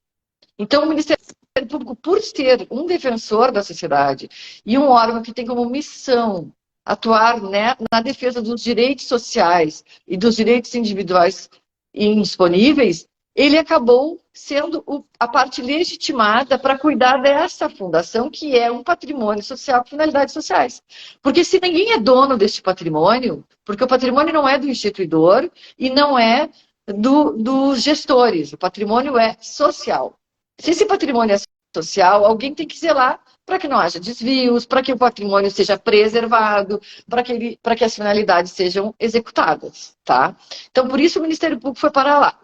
Então, o Ministério Público, por ser um defensor da sociedade e um órgão que tem como missão atuar, né, na defesa dos direitos sociais e dos direitos individuais indisponíveis, ele acabou sendo a parte legitimada para cuidar dessa fundação, que é um patrimônio social com finalidades sociais. Porque se ninguém é dono deste patrimônio, porque o patrimônio não é do instituidor e não é dos gestores, o patrimônio é social. Se esse patrimônio é social, alguém tem que zelar para que não haja desvios, para que o patrimônio seja preservado, para que as finalidades sejam executadas, tá? Então, por isso o Ministério Público foi para lá.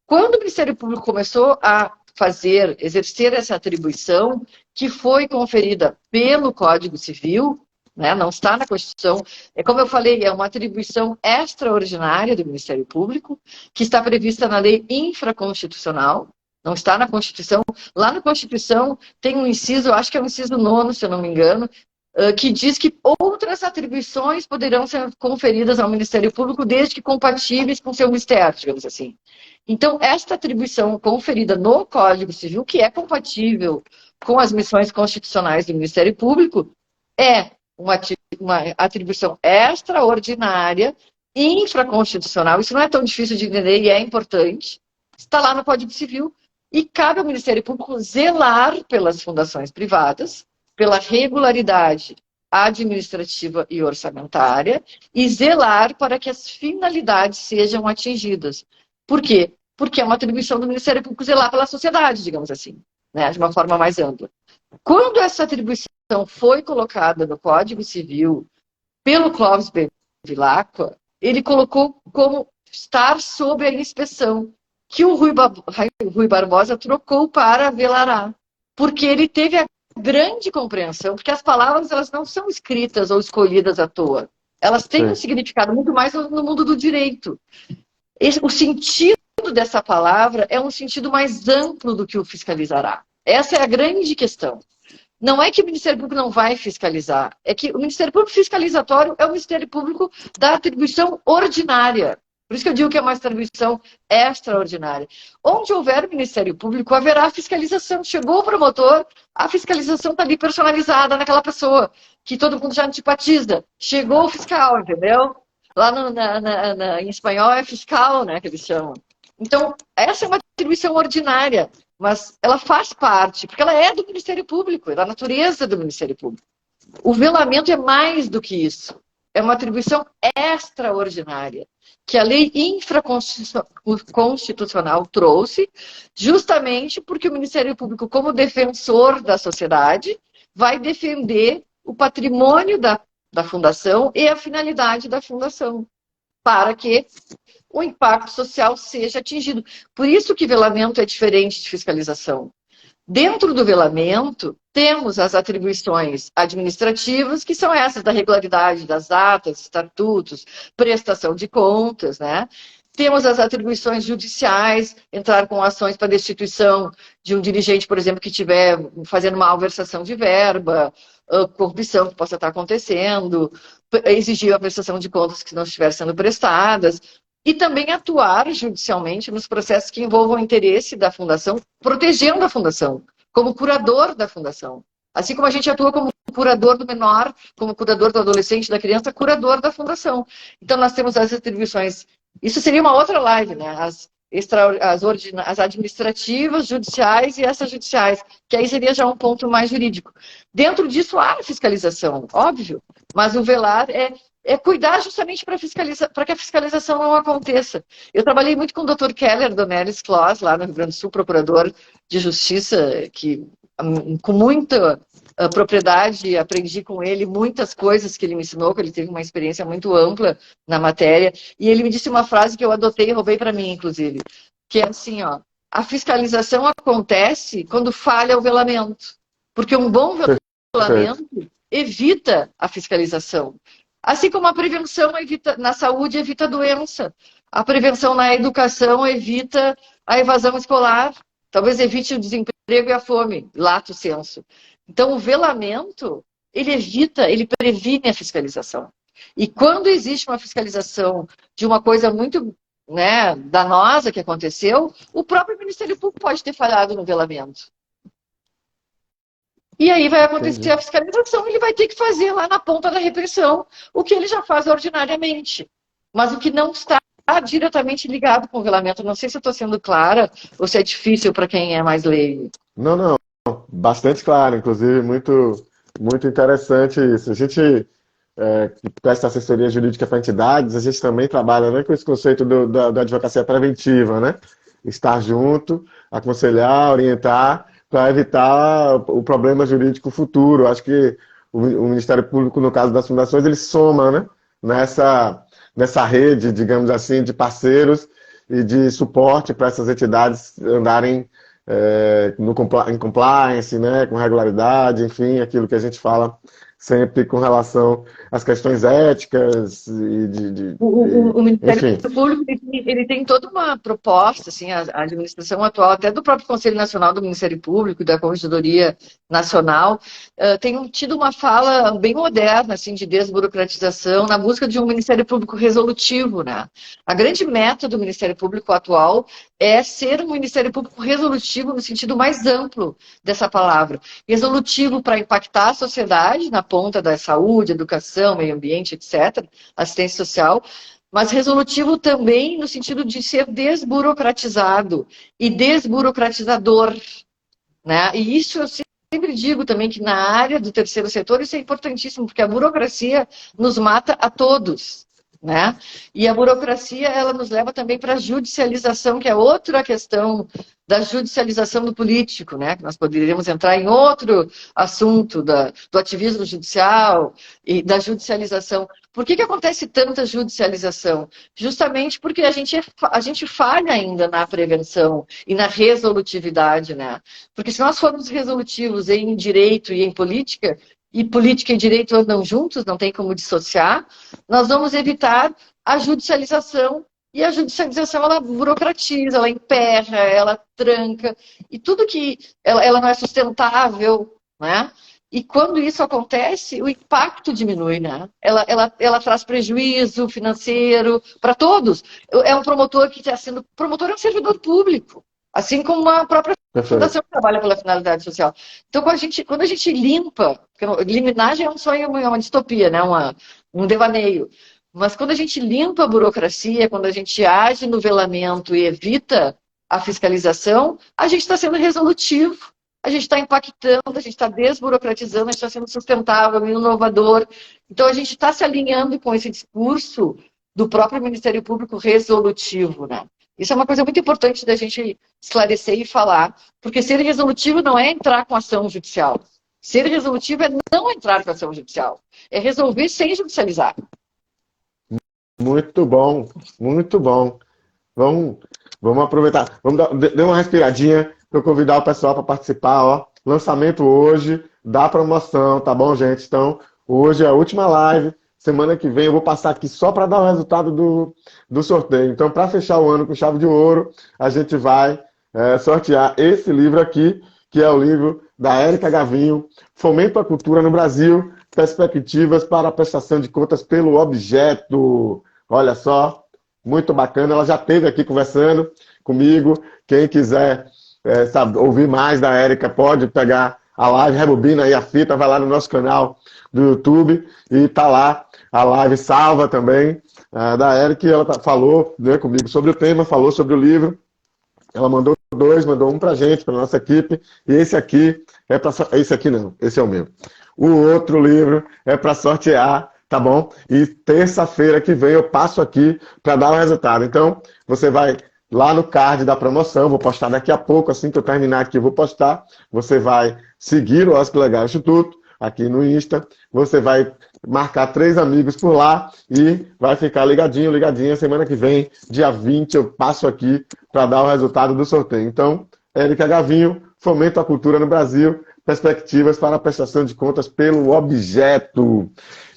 Quando o Ministério Público começou a exercer essa atribuição, que foi conferida pelo Código Civil, né, não está na Constituição, é como eu falei, é uma atribuição extraordinária do Ministério Público, que está prevista na lei infraconstitucional, não está na Constituição. Lá na Constituição tem um inciso, acho que é o inciso 9º, se eu não me engano, que diz que outras atribuições poderão ser conferidas ao Ministério Público desde que compatíveis com seu mistério, digamos assim. Então, esta atribuição conferida no Código Civil, que é compatível com as missões constitucionais do Ministério Público, é uma atribuição extraordinária, infraconstitucional. Isso não é tão difícil de entender e é importante. Está lá no Código Civil e cabe ao Ministério Público zelar pelas fundações privadas, pela regularidade administrativa e orçamentária e zelar para que as finalidades sejam atingidas. Por quê? Porque é uma atribuição do Ministério Público zelar pela sociedade, digamos assim, né, de uma forma mais ampla. Quando essa atribuição foi colocada no Código Civil pelo Clóvis Bevilacqua, ele colocou como estar sob a inspeção, que o Rui Barbosa trocou para velará, porque ele teve a grande compreensão, porque as palavras elas não são escritas ou escolhidas à toa. Elas têm um significado muito mais no mundo do direito. O sentido dessa palavra é um sentido mais amplo do que o fiscalizará. Essa é a grande questão. Não é que o Ministério Público não vai fiscalizar, é que o Ministério Público fiscalizatório é o Ministério Público da atribuição ordinária. Por isso que eu digo que é uma atribuição extraordinária. Onde houver Ministério Público, haverá fiscalização. Chegou o promotor, a fiscalização está ali personalizada naquela pessoa, que todo mundo já antipatiza. Chegou o fiscal, entendeu? Lá em espanhol é fiscal, né, que eles chamam. Então, essa é uma atribuição ordinária, mas ela faz parte, porque ela é do Ministério Público, é da natureza do Ministério Público. O velamento é mais do que isso. É uma atribuição extraordinária, que a lei infraconstitucional trouxe, justamente porque o Ministério Público, como defensor da sociedade, vai defender o patrimônio da fundação e a finalidade da fundação, para que o impacto social seja atingido. Por isso que velamento é diferente de fiscalização. Dentro do velamento, temos as atribuições administrativas, que são essas da regularidade das atas, estatutos, prestação de contas, né? Temos as atribuições judiciais, entrar com ações para destituição de um dirigente, por exemplo, que estiver fazendo malversação de verba, corrupção que possa estar acontecendo, exigir a prestação de contas que não estiver sendo prestadas, e também atuar judicialmente nos processos que envolvam o interesse da fundação, protegendo a fundação, como curador da fundação. Assim como a gente atua como curador do menor, como curador do adolescente, da criança, curador da fundação. Então nós temos as atribuições. Isso seria uma outra live, né? As administrativas, judiciais e extrajudiciais, que aí seria já um ponto mais jurídico. Dentro disso há a fiscalização, óbvio, mas o velar é cuidar justamente para que a fiscalização não aconteça. Eu trabalhei muito com o Dr. Keller Donelles Kloss, lá no Rio Grande do Sul, procurador de justiça, que com muita propriedade aprendi com ele muitas coisas que ele me ensinou, que ele teve uma experiência muito ampla na matéria, e ele me disse uma frase que eu adotei e roubei para mim, inclusive, que é assim, ó, a fiscalização acontece quando falha o velamento, porque um bom velamento evita a fiscalização. Assim como a prevenção na saúde evita a doença. A prevenção na educação evita a evasão escolar. Talvez evite o desemprego e a fome, lato sensu. Então, o velamento, ele previne a fiscalização. E quando existe uma fiscalização de uma coisa muito, né, danosa que aconteceu, o próprio Ministério Público pode ter falhado no velamento. E aí vai acontecer a fiscalização, ele vai ter que fazer lá na ponta da repressão o que ele já faz ordinariamente. Mas o que não está diretamente ligado com o velamento. Não sei se eu estou sendo clara ou se é difícil para quem é mais leigo. Não, bastante claro, inclusive muito, muito interessante isso. A gente, com essa assessoria jurídica para entidades, a gente também trabalha, né, com esse conceito da advocacia preventiva, né? Estar junto, aconselhar, orientar, para evitar o problema jurídico futuro. Acho que o Ministério Público, no caso das fundações, ele soma, né, nessa rede, digamos assim, de parceiros e de suporte para essas entidades andarem em compliance, né, com regularidade, enfim, aquilo que a gente fala sempre com relação às questões éticas O Ministério enfim. Público ele tem toda uma proposta, assim, a administração atual, até do próprio Conselho Nacional do Ministério Público e da Corregedoria Nacional, tem tido uma fala bem moderna, assim, de desburocratização na busca de um Ministério Público resolutivo, né? A grande meta do Ministério Público atual é ser um Ministério Público resolutivo no sentido mais amplo dessa palavra. Resolutivo para impactar a sociedade na ponta da saúde, educação, meio ambiente, etc., assistência social, mas resolutivo também no sentido de ser desburocratizado e desburocratizador, né? E isso eu sempre digo também que na área do terceiro setor isso é importantíssimo, porque a burocracia nos mata a todos, né? E a burocracia, ela nos leva também para a judicialização, que é outra questão da judicialização do político, né? Que nós poderíamos entrar em outro assunto do ativismo judicial e da judicialização. Por que acontece tanta judicialização? Justamente porque a gente falha ainda na prevenção e na resolutividade, né? Porque se nós formos resolutivos em direito e em política e direito andam juntos, não tem como dissociar, nós vamos evitar a judicialização. E a judicialização, ela burocratiza, ela emperra, ela tranca, e tudo que ela não é sustentável, né? E quando isso acontece, o impacto diminui, né? Ela traz prejuízo financeiro para todos. É um promotor que está sendo... Promotor é um servidor público, assim como a própria fundação que trabalha pela finalidade social. Então, quando a gente limpa... Liminagem é um sonho, é uma distopia, né? Um devaneio. Mas quando a gente limpa a burocracia, quando a gente age no velamento e evita a fiscalização, a gente está sendo resolutivo, a gente está impactando, a gente está desburocratizando, a gente está sendo sustentável, inovador. Então, a gente está se alinhando com esse discurso do próprio Ministério Público resolutivo, né? Isso é uma coisa muito importante da gente esclarecer e falar, porque ser resolutivo não é entrar com ação judicial. Ser resolutivo é não entrar com ação judicial. É resolver sem judicializar. Muito bom, muito bom. Vamos aproveitar. Dar uma respiradinha para eu convidar o pessoal para participar. Ó. Lançamento hoje da promoção, tá bom, gente? Então, hoje é a última live. Semana que vem eu vou passar aqui só para dar o resultado do sorteio. Então, para fechar o ano com chave de ouro, a gente vai sortear esse livro aqui, que é o livro da Érica Gavinho, Fomento à Cultura no Brasil, Perspectivas para a Prestação de Contas pelo Objeto. Olha só, muito bacana. Ela já esteve aqui conversando comigo. Quem quiser ouvir mais da Érica, pode pegar a live, rebobina aí a fita, vai lá no nosso canal do YouTube e tá lá a live salva também da Érica. Ela falou, né, comigo sobre o tema, falou sobre o livro. Ela mandou mandou um pra gente, pra nossa equipe. E esse aqui esse aqui não, esse é o meu. O outro livro é para sortear, tá bom? E terça-feira que vem eu passo aqui para dar o resultado. Então, você vai lá no card da promoção, vou postar daqui a pouco, assim que eu terminar aqui eu vou postar. Você vai seguir o Oscar Legal Instituto, aqui no Insta. Você vai marcar 3 amigos por lá e vai ficar ligadinha. Semana que vem, dia 20, eu passo aqui para dar o resultado do sorteio. Então, Érica Gavinho, Fomento à Cultura no Brasil, Perspectivas para a Prestação de Contas pelo Objeto.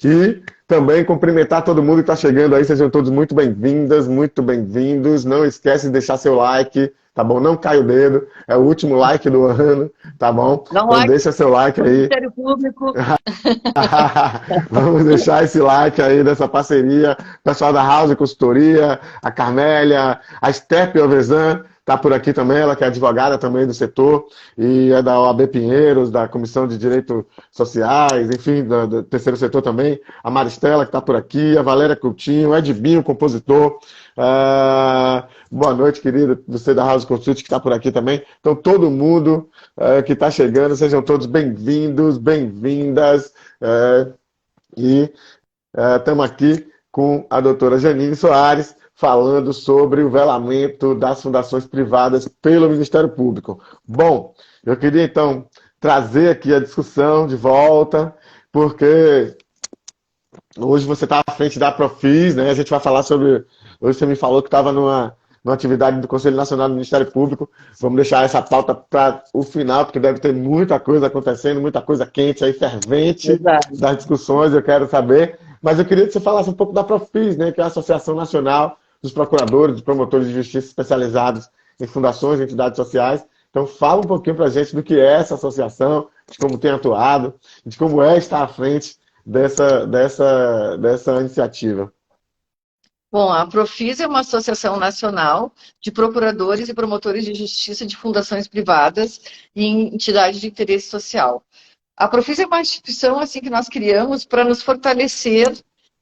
E também cumprimentar todo mundo que está chegando aí, sejam todos muito bem-vindas, muito bem-vindos. Não esquece de deixar seu like, tá bom? Não cai o dedo, é o último like do ano, tá bom? Não então deixa seu like aí. Ministério Público. Vamos deixar esse like aí dessa parceria. Pessoal da House Consultoria, a Carmélia, a Step Overzan, está por aqui também, ela que é advogada também do setor, e é da OAB Pinheiros, da Comissão de Direitos Sociais, enfim, do terceiro setor também, a Maristela que está por aqui, a Valéria Coutinho, o Edbinho, compositor, boa noite, querido, você da House Consult que está por aqui também. Então, todo mundo que está chegando, sejam todos bem-vindos, bem-vindas, e estamos aqui com a doutora Janine Soares, falando sobre o velamento das fundações privadas pelo Ministério Público. Bom, eu queria então trazer aqui a discussão de volta, porque hoje você está à frente da Profis, né? A gente vai falar sobre. Hoje você me falou que estava numa atividade do Conselho Nacional do Ministério Público. Vamos deixar essa pauta para o final, porque deve ter muita coisa acontecendo, muita coisa quente aí, fervente Verdade. das discussões, eu quero saber. Mas eu queria que você falasse um pouco da Profis, né? Que é a Associação Nacional dos Procuradores, dos Promotores de Justiça especializados em fundações e entidades sociais. Então, fala um pouquinho para a gente do que é essa associação, de como tem atuado, de como é estar à frente dessa iniciativa. Bom, a Profis é uma associação nacional de procuradores e promotores de justiça de fundações privadas e entidades de interesse social. A Profis é uma instituição assim que nós criamos para nos fortalecer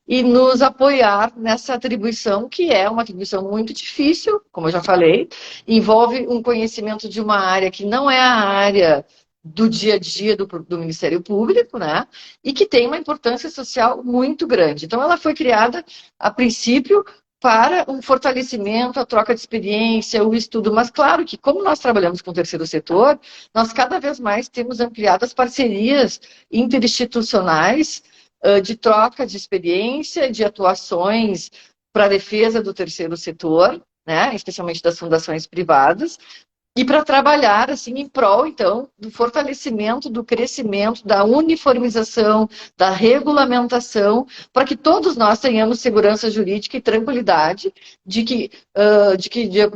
e nos apoiar nessa atribuição, que é uma atribuição muito difícil, como eu já falei, envolve um conhecimento de uma área que não é a área do dia a dia do Ministério Público, né? E que tem uma importância social muito grande. Então, ela foi criada, a princípio, para um fortalecimento, a troca de experiência, o estudo. Mas, claro que, como nós trabalhamos com o terceiro setor, nós cada vez mais temos ampliado as parcerias interinstitucionais de troca de experiência, de atuações para a defesa do terceiro setor, né? Especialmente das fundações privadas, e para trabalhar assim em prol, então, do fortalecimento, do crescimento, da uniformização, da regulamentação, para que todos nós tenhamos segurança jurídica e tranquilidade de que,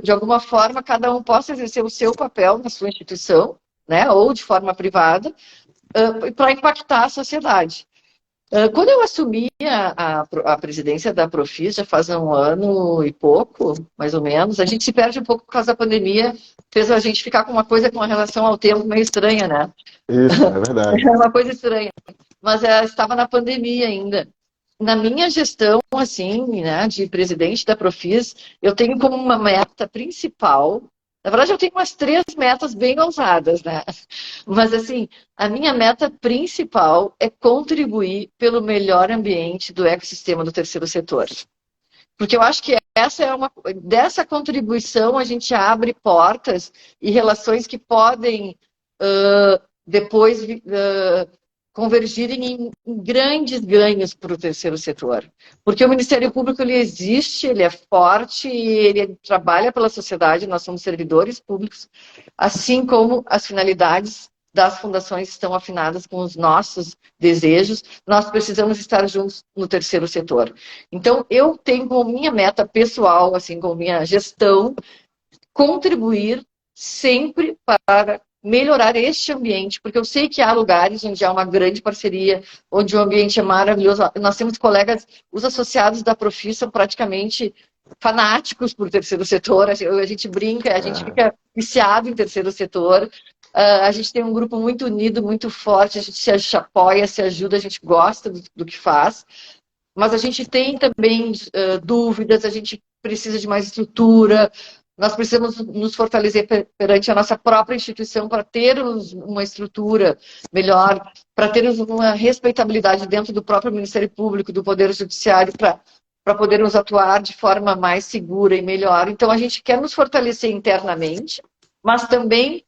de alguma forma, cada um possa exercer o seu papel na sua instituição, né, ou de forma privada, para impactar a sociedade. Quando eu assumi a presidência da Profis, já faz um ano e pouco, mais ou menos, a gente se perde um pouco por causa da pandemia, fez a gente ficar com uma coisa com relação ao tempo meio estranha, né? Isso, é verdade. É uma coisa estranha. Mas estava na pandemia ainda. Na minha gestão, assim, né, de presidente da Profis, eu tenho como uma meta principal. Na verdade, eu tenho umas 3 metas bem ousadas, né? Mas, assim, a minha meta principal é contribuir pelo melhor ambiente do ecossistema do terceiro setor. Porque eu acho que dessa contribuição a gente abre portas e relações que podem depois convergirem em grandes ganhos para o terceiro setor. Porque o Ministério Público ele existe, ele é forte, ele trabalha pela sociedade, nós somos servidores públicos, assim como as finalidades das fundações estão afinadas com os nossos desejos, nós precisamos estar juntos no terceiro setor. Então, eu tenho como minha meta pessoal, assim, como minha gestão, contribuir sempre para melhorar este ambiente, porque eu sei que há lugares onde há uma grande parceria, onde o ambiente é maravilhoso. Nós temos colegas, os associados da Profis são praticamente fanáticos por terceiro setor, a gente brinca, a gente fica viciado em terceiro setor. A gente tem um grupo muito unido, muito forte, a gente se apoia, se ajuda, a gente gosta do que faz, mas a gente tem também dúvidas, a gente precisa de mais estrutura, nós precisamos nos fortalecer perante a nossa própria instituição para termos uma estrutura melhor, para termos uma respeitabilidade dentro do próprio Ministério Público, do Poder Judiciário, para podermos atuar de forma mais segura e melhor. Então, a gente quer nos fortalecer internamente, mas também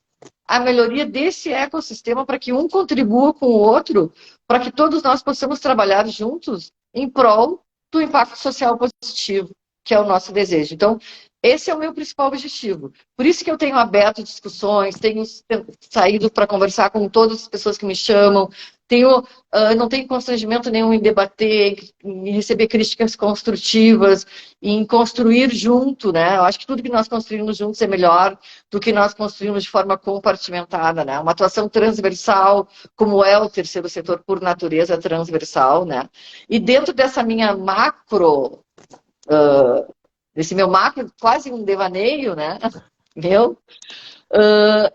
a melhoria desse ecossistema para que um contribua com o outro, para que todos nós possamos trabalhar juntos em prol do impacto social positivo, que é o nosso desejo. Então, esse é o meu principal objetivo. Por isso que eu tenho aberto discussões, tenho saído para conversar com todas as pessoas que me chamam, não tenho constrangimento nenhum em debater, em receber críticas construtivas, em construir junto, né? Eu acho que tudo que nós construímos juntos é melhor do que nós construímos de forma compartimentada, né? Uma atuação transversal, como é o terceiro setor por natureza transversal, né? E dentro dessa minha macro... Esse meu macro, quase um devaneio, né?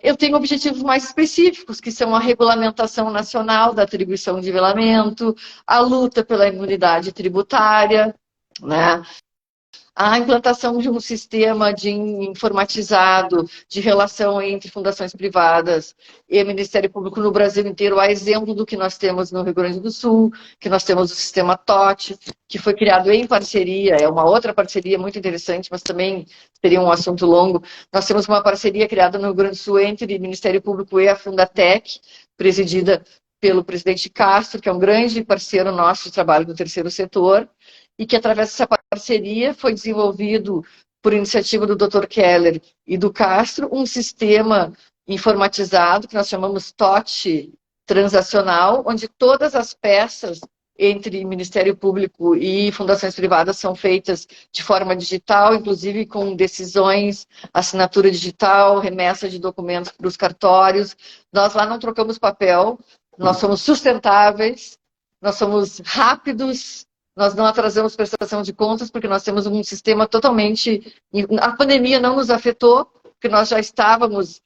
Eu tenho objetivos mais específicos, que são a regulamentação nacional da atribuição de velamento, a luta pela imunidade tributária, né? a implantação de um sistema informatizado de relação entre fundações privadas e Ministério Público no Brasil inteiro, a exemplo do que nós temos no Rio Grande do Sul, que nós temos o sistema TOT, que foi criado em parceria, é uma outra parceria muito interessante, mas também seria um assunto longo. Nós temos uma parceria criada no Rio Grande do Sul entre o Ministério Público e a Fundatec, presidida pelo presidente Castro, que é um grande parceiro nosso de trabalho do terceiro setor, e que através dessa parceria foi desenvolvido, por iniciativa do Dr. Keller e do Castro, um sistema informatizado, que nós chamamos TOT transacional, onde todas as peças entre Ministério Público e fundações privadas são feitas de forma digital, inclusive com decisões, assinatura digital, remessa de documentos para os cartórios. Nós lá não trocamos papel, nós somos sustentáveis, nós somos rápidos, nós não atrasamos prestação de contas, porque nós temos um sistema totalmente... A pandemia não nos afetou, porque nós já estávamos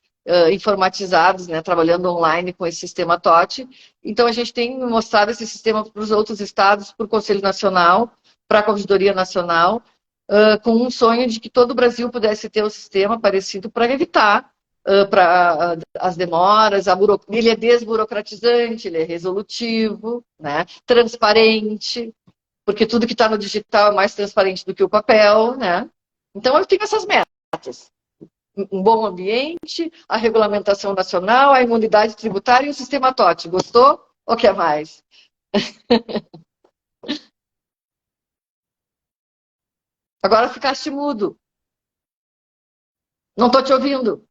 informatizados, né, trabalhando online com esse sistema TOT. Então, a gente tem mostrado esse sistema para os outros estados, para o Conselho Nacional, para a Corregedoria Nacional, com um sonho de que todo o Brasil pudesse ter um sistema parecido para evitar para as demoras, ele é desburocratizante, ele é resolutivo, né, transparente, porque tudo que está no digital é mais transparente do que o papel, né? Então, eu tenho essas metas. Um bom ambiente, a regulamentação nacional, a imunidade tributária e o sistema TOT. Gostou? Ou quer mais? Agora ficaste mudo. Não estou te ouvindo.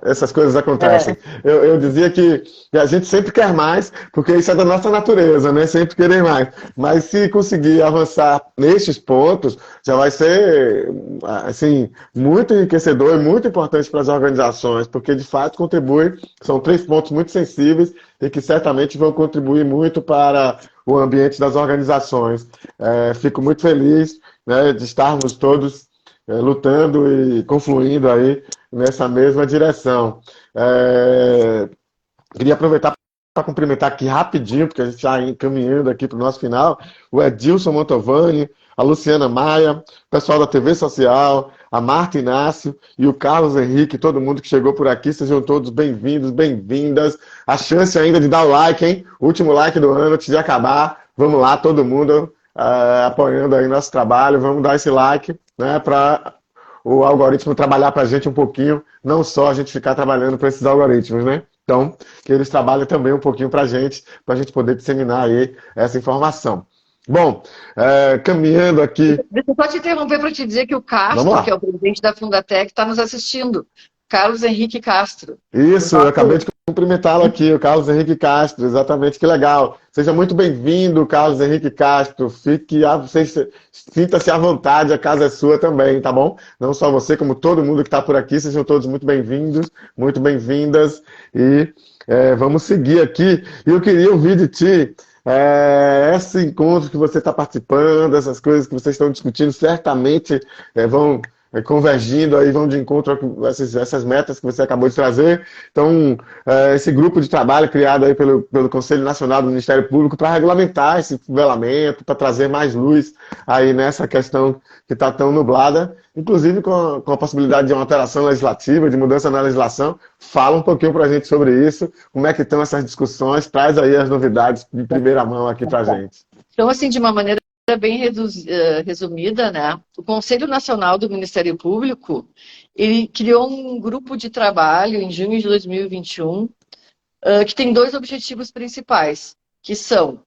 Essas coisas acontecem. Eu dizia que a gente sempre quer mais, porque isso é da nossa natureza, né? Sempre querer mais. Mas se conseguir avançar nestes pontos, já vai ser assim, muito enriquecedor e muito importante para as organizações, porque de fato contribui, são 3 pontos muito sensíveis e que certamente vão contribuir muito para o ambiente das organizações. Fico muito feliz, né, de estarmos todos lutando e confluindo aí nessa mesma direção. Queria aproveitar para cumprimentar aqui rapidinho, porque a gente está encaminhando aqui para o nosso final, o Edilson Montovani, a Luciana Maia, o pessoal da TV Social, a Marta Inácio e o Carlos Henrique, todo mundo que chegou por aqui, sejam todos bem-vindos, bem-vindas. A chance ainda de dar o like, hein? Último like do ano, antes de acabar. Vamos lá, todo mundo apoiando aí nosso trabalho, vamos dar esse like, né, para o algoritmo trabalhar para a gente um pouquinho, não só a gente ficar trabalhando para esses algoritmos, né? Então, que eles trabalhem também um pouquinho para a gente poder disseminar aí essa informação. Bom, caminhando aqui... Deixa eu só te interromper para te dizer que o Castro, que é o presidente da Fundatec, está nos assistindo. Carlos Henrique Castro. Isso, eu acabei de cumprimentá-lo aqui, o Carlos Henrique Castro, exatamente, que legal. Seja muito bem-vindo, Carlos Henrique Castro. Sinta-se à vontade, a casa é sua também, tá bom? Não só você, como todo mundo que está por aqui, sejam todos muito bem-vindos, muito bem-vindas. E vamos seguir aqui. E eu queria ouvir de ti esse encontro que você está participando, essas coisas que vocês estão discutindo, certamente vão convergindo aí, vão de encontro com essas metas que você acabou de trazer. Então, esse grupo de trabalho criado aí pelo Conselho Nacional do Ministério Público para regulamentar esse nivelamento, para trazer mais luz aí nessa questão que está tão nublada, inclusive com a possibilidade de uma alteração legislativa, de mudança na legislação. Fala um pouquinho para a gente sobre isso, como é que estão essas discussões, traz aí as novidades de primeira mão aqui para a gente. Então, assim, de uma maneira bem resumida, né? O Conselho Nacional do Ministério Público, ele criou um grupo de trabalho em junho de 2021 que tem 2 objetivos principais, que são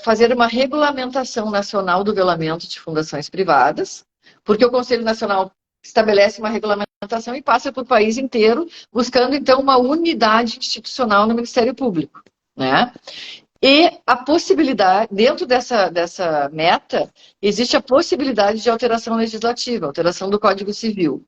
fazer uma regulamentação nacional do velamento de fundações privadas, porque o Conselho Nacional estabelece uma regulamentação e passa por país inteiro, buscando, então, uma unidade institucional no Ministério Público, né? E a possibilidade, dentro dessa meta, existe a possibilidade de alteração legislativa, alteração do Código Civil.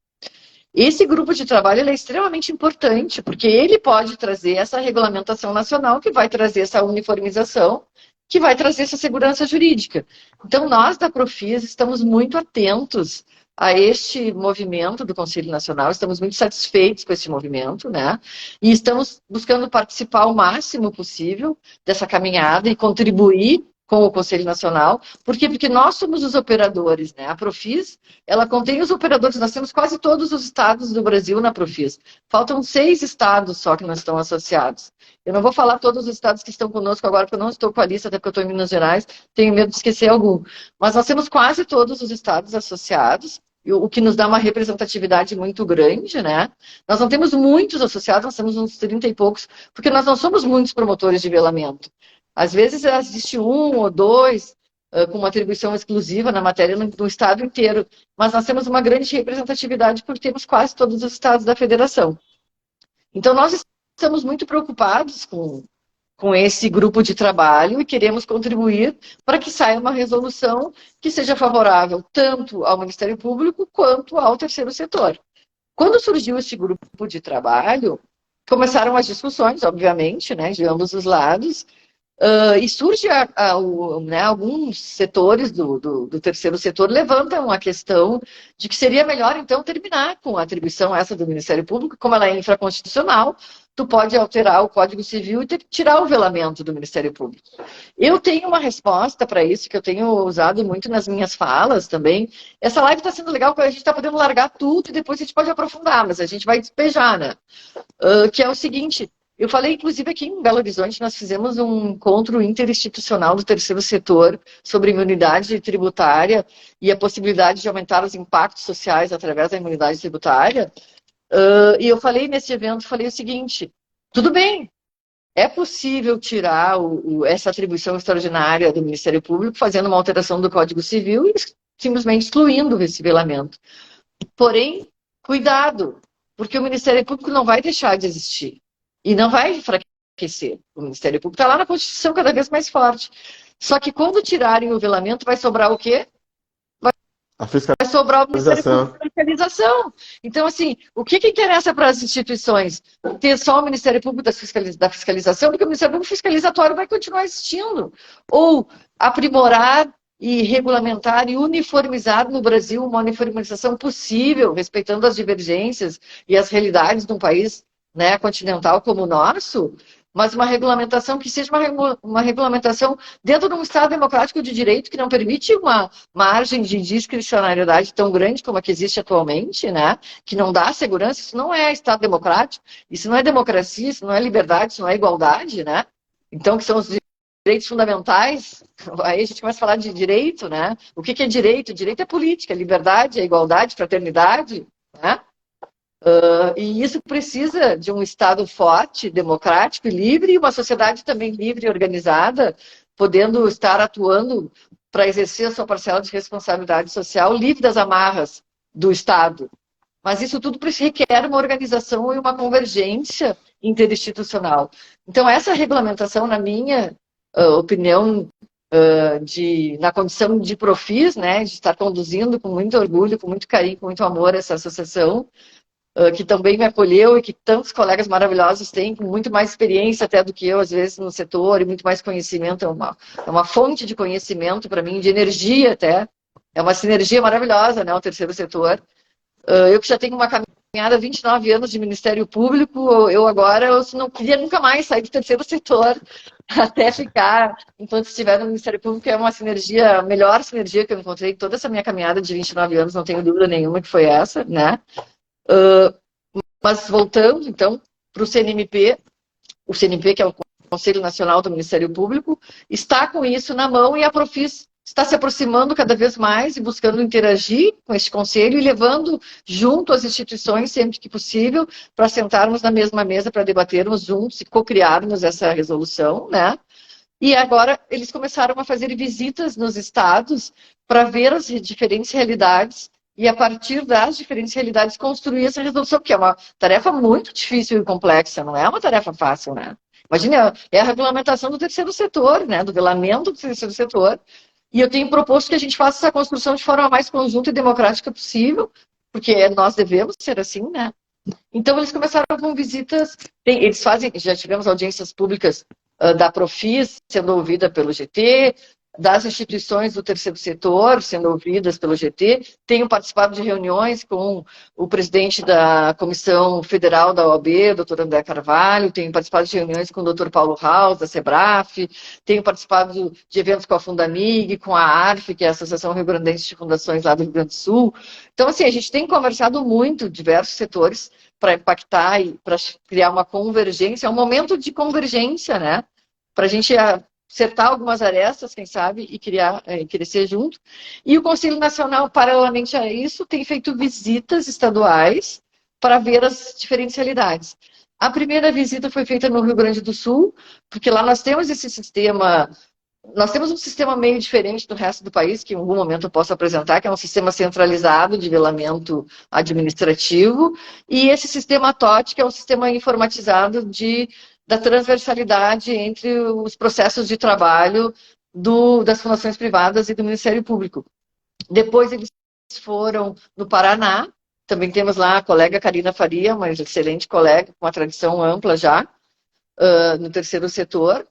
Esse grupo de trabalho é extremamente importante, porque ele pode trazer essa regulamentação nacional, que vai trazer essa uniformização, que vai trazer essa segurança jurídica. Então, nós da Profis estamos muito atentos a este movimento do Conselho Nacional, estamos muito satisfeitos com esse movimento, né? E estamos buscando participar o máximo possível dessa caminhada e contribuir com o Conselho Nacional. Por quê? Porque nós somos os operadores, né? A Profis, ela contém os operadores, nós temos quase todos os estados do Brasil na Profis. Faltam 6 estados só que não estão associados. Eu não vou falar todos os estados que estão conosco agora, porque eu não estou com a lista, até porque eu estou em Minas Gerais, tenho medo de esquecer algum. Mas nós temos quase todos os estados associados, o que nos dá uma representatividade muito grande, né? Nós não temos muitos associados, nós temos uns 30 e poucos, porque nós não somos muitos promotores de velamento. Às vezes existe um ou dois com uma atribuição exclusiva na matéria no estado inteiro, mas nós temos uma grande representatividade porque temos quase todos os estados da federação. Então nós estamos muito preocupados com esse grupo de trabalho e queremos contribuir para que saia uma resolução que seja favorável tanto ao Ministério Público quanto ao terceiro setor. Quando surgiu este grupo de trabalho, começaram as discussões, obviamente, né, de ambos os lados, e surge né, alguns setores do terceiro setor levantam a questão de que seria melhor, então, terminar com a atribuição essa do Ministério Público, como ela é infraconstitucional, tu pode alterar o Código Civil e tirar o velamento do Ministério Público. Eu tenho uma resposta para isso, que eu tenho usado muito nas minhas falas também. Essa live está sendo legal, porque a gente está podendo largar tudo e depois a gente pode aprofundar, mas a gente vai despejar, né? Que é o seguinte, eu falei, inclusive, aqui em Belo Horizonte, nós fizemos um encontro interinstitucional do terceiro setor sobre imunidade tributária e a possibilidade de aumentar os impactos sociais através da imunidade tributária. E eu falei nesse evento, falei o seguinte, tudo bem, é possível tirar essa atribuição extraordinária do Ministério Público fazendo uma alteração do Código Civil e simplesmente excluindo esse velamento. Porém, cuidado, porque o Ministério Público não vai deixar de existir e não vai enfraquecer. O Ministério Público está lá na Constituição cada vez mais forte. Só que quando tirarem o velamento, vai sobrar o quê? Vai sobrar o Ministério Público de fiscalização. Então, assim, o que interessa para as instituições? Ter só o Ministério Público da fiscalização, porque o Ministério Público fiscalizatório vai continuar existindo. Ou aprimorar e regulamentar e uniformizar no Brasil uma uniformização possível, respeitando as divergências e as realidades de um país, né, continental como o nosso, mas uma regulamentação que seja uma regulamentação dentro de um Estado democrático de direito que não permite uma margem de discricionariedade tão grande como a que existe atualmente, né? Que não dá segurança. Isso não é Estado democrático, isso não é democracia, isso não é liberdade, isso não é igualdade, né? Então, que são os direitos fundamentais, aí a gente começa a falar de direito, né? O que é direito? Direito é política, liberdade é igualdade, fraternidade, né? E isso precisa de um Estado forte, democrático e livre, e uma sociedade também livre e organizada, podendo estar atuando para exercer a sua parcela de responsabilidade social, livre das amarras do Estado. Mas isso tudo requer uma organização e uma convergência interinstitucional. Então, essa regulamentação, na minha opinião, na condição de Profis, né, de estar conduzindo com muito orgulho, com muito carinho, com muito amor essa associação, que também me acolheu e que tantos colegas maravilhosos têm, com muito mais experiência até do que eu, às vezes, no setor, e muito mais conhecimento. É uma fonte de conhecimento para mim, de energia até. É uma sinergia maravilhosa, né, o terceiro setor. Eu que já tenho uma caminhada, 29 anos de Ministério Público, eu não queria nunca mais sair do terceiro setor, até ficar, enquanto estiver no Ministério Público, é uma sinergia, a melhor sinergia que eu encontrei em toda essa minha caminhada de 29 anos, não tenho dúvida nenhuma que foi essa, né? Mas voltando, então, para o CNMP, que é o Conselho Nacional do Ministério Público, está com isso na mão e a Profis está se aproximando cada vez mais e buscando interagir com este conselho e levando junto as instituições, sempre que possível, para sentarmos na mesma mesa, para debatermos juntos e co-criarmos essa resolução, né? E agora eles começaram a fazer visitas nos estados para ver as diferentes realidades e, a partir das diferentes realidades, construir essa resolução, que é uma tarefa muito difícil e complexa, não é uma tarefa fácil, né? Imagina, é a regulamentação do terceiro setor, né? Do velamento do terceiro setor. E eu tenho proposto que a gente faça essa construção de forma mais conjunta e democrática possível, porque nós devemos ser assim, né? Então, eles começaram com visitas, eles fazem, já tivemos audiências públicas da Profis, sendo ouvida pelo GT, das instituições do terceiro setor, sendo ouvidas pelo GT. Tenho participado de reuniões com o presidente da Comissão Federal da OAB, doutor André Carvalho, tenho participado de reuniões com o doutor Paulo Haus, da SEBRAF, tenho participado de eventos com a Fundamig, com a ARF, que é a Associação Rio Grandense de Fundações lá do Rio Grande do Sul. Então, assim, a gente tem conversado muito, diversos setores, para impactar e para criar uma convergência. É um momento de convergência, né? Para a gente acertar algumas arestas, quem sabe, e crescer junto. E o Conselho Nacional, paralelamente a isso, tem feito visitas estaduais para ver as diferentes realidades. A primeira visita foi feita no Rio Grande do Sul, porque lá nós temos esse sistema. Nós temos um sistema meio diferente do resto do país, que em algum momento eu posso apresentar, que é um sistema centralizado de velamento administrativo, e esse sistema TOT, que é um sistema informatizado da transversalidade entre os processos de trabalho das fundações privadas e do Ministério Público. Depois eles foram no Paraná, também temos lá a colega Karina Faria, uma excelente colega, com uma tradição ampla já, no terceiro setor.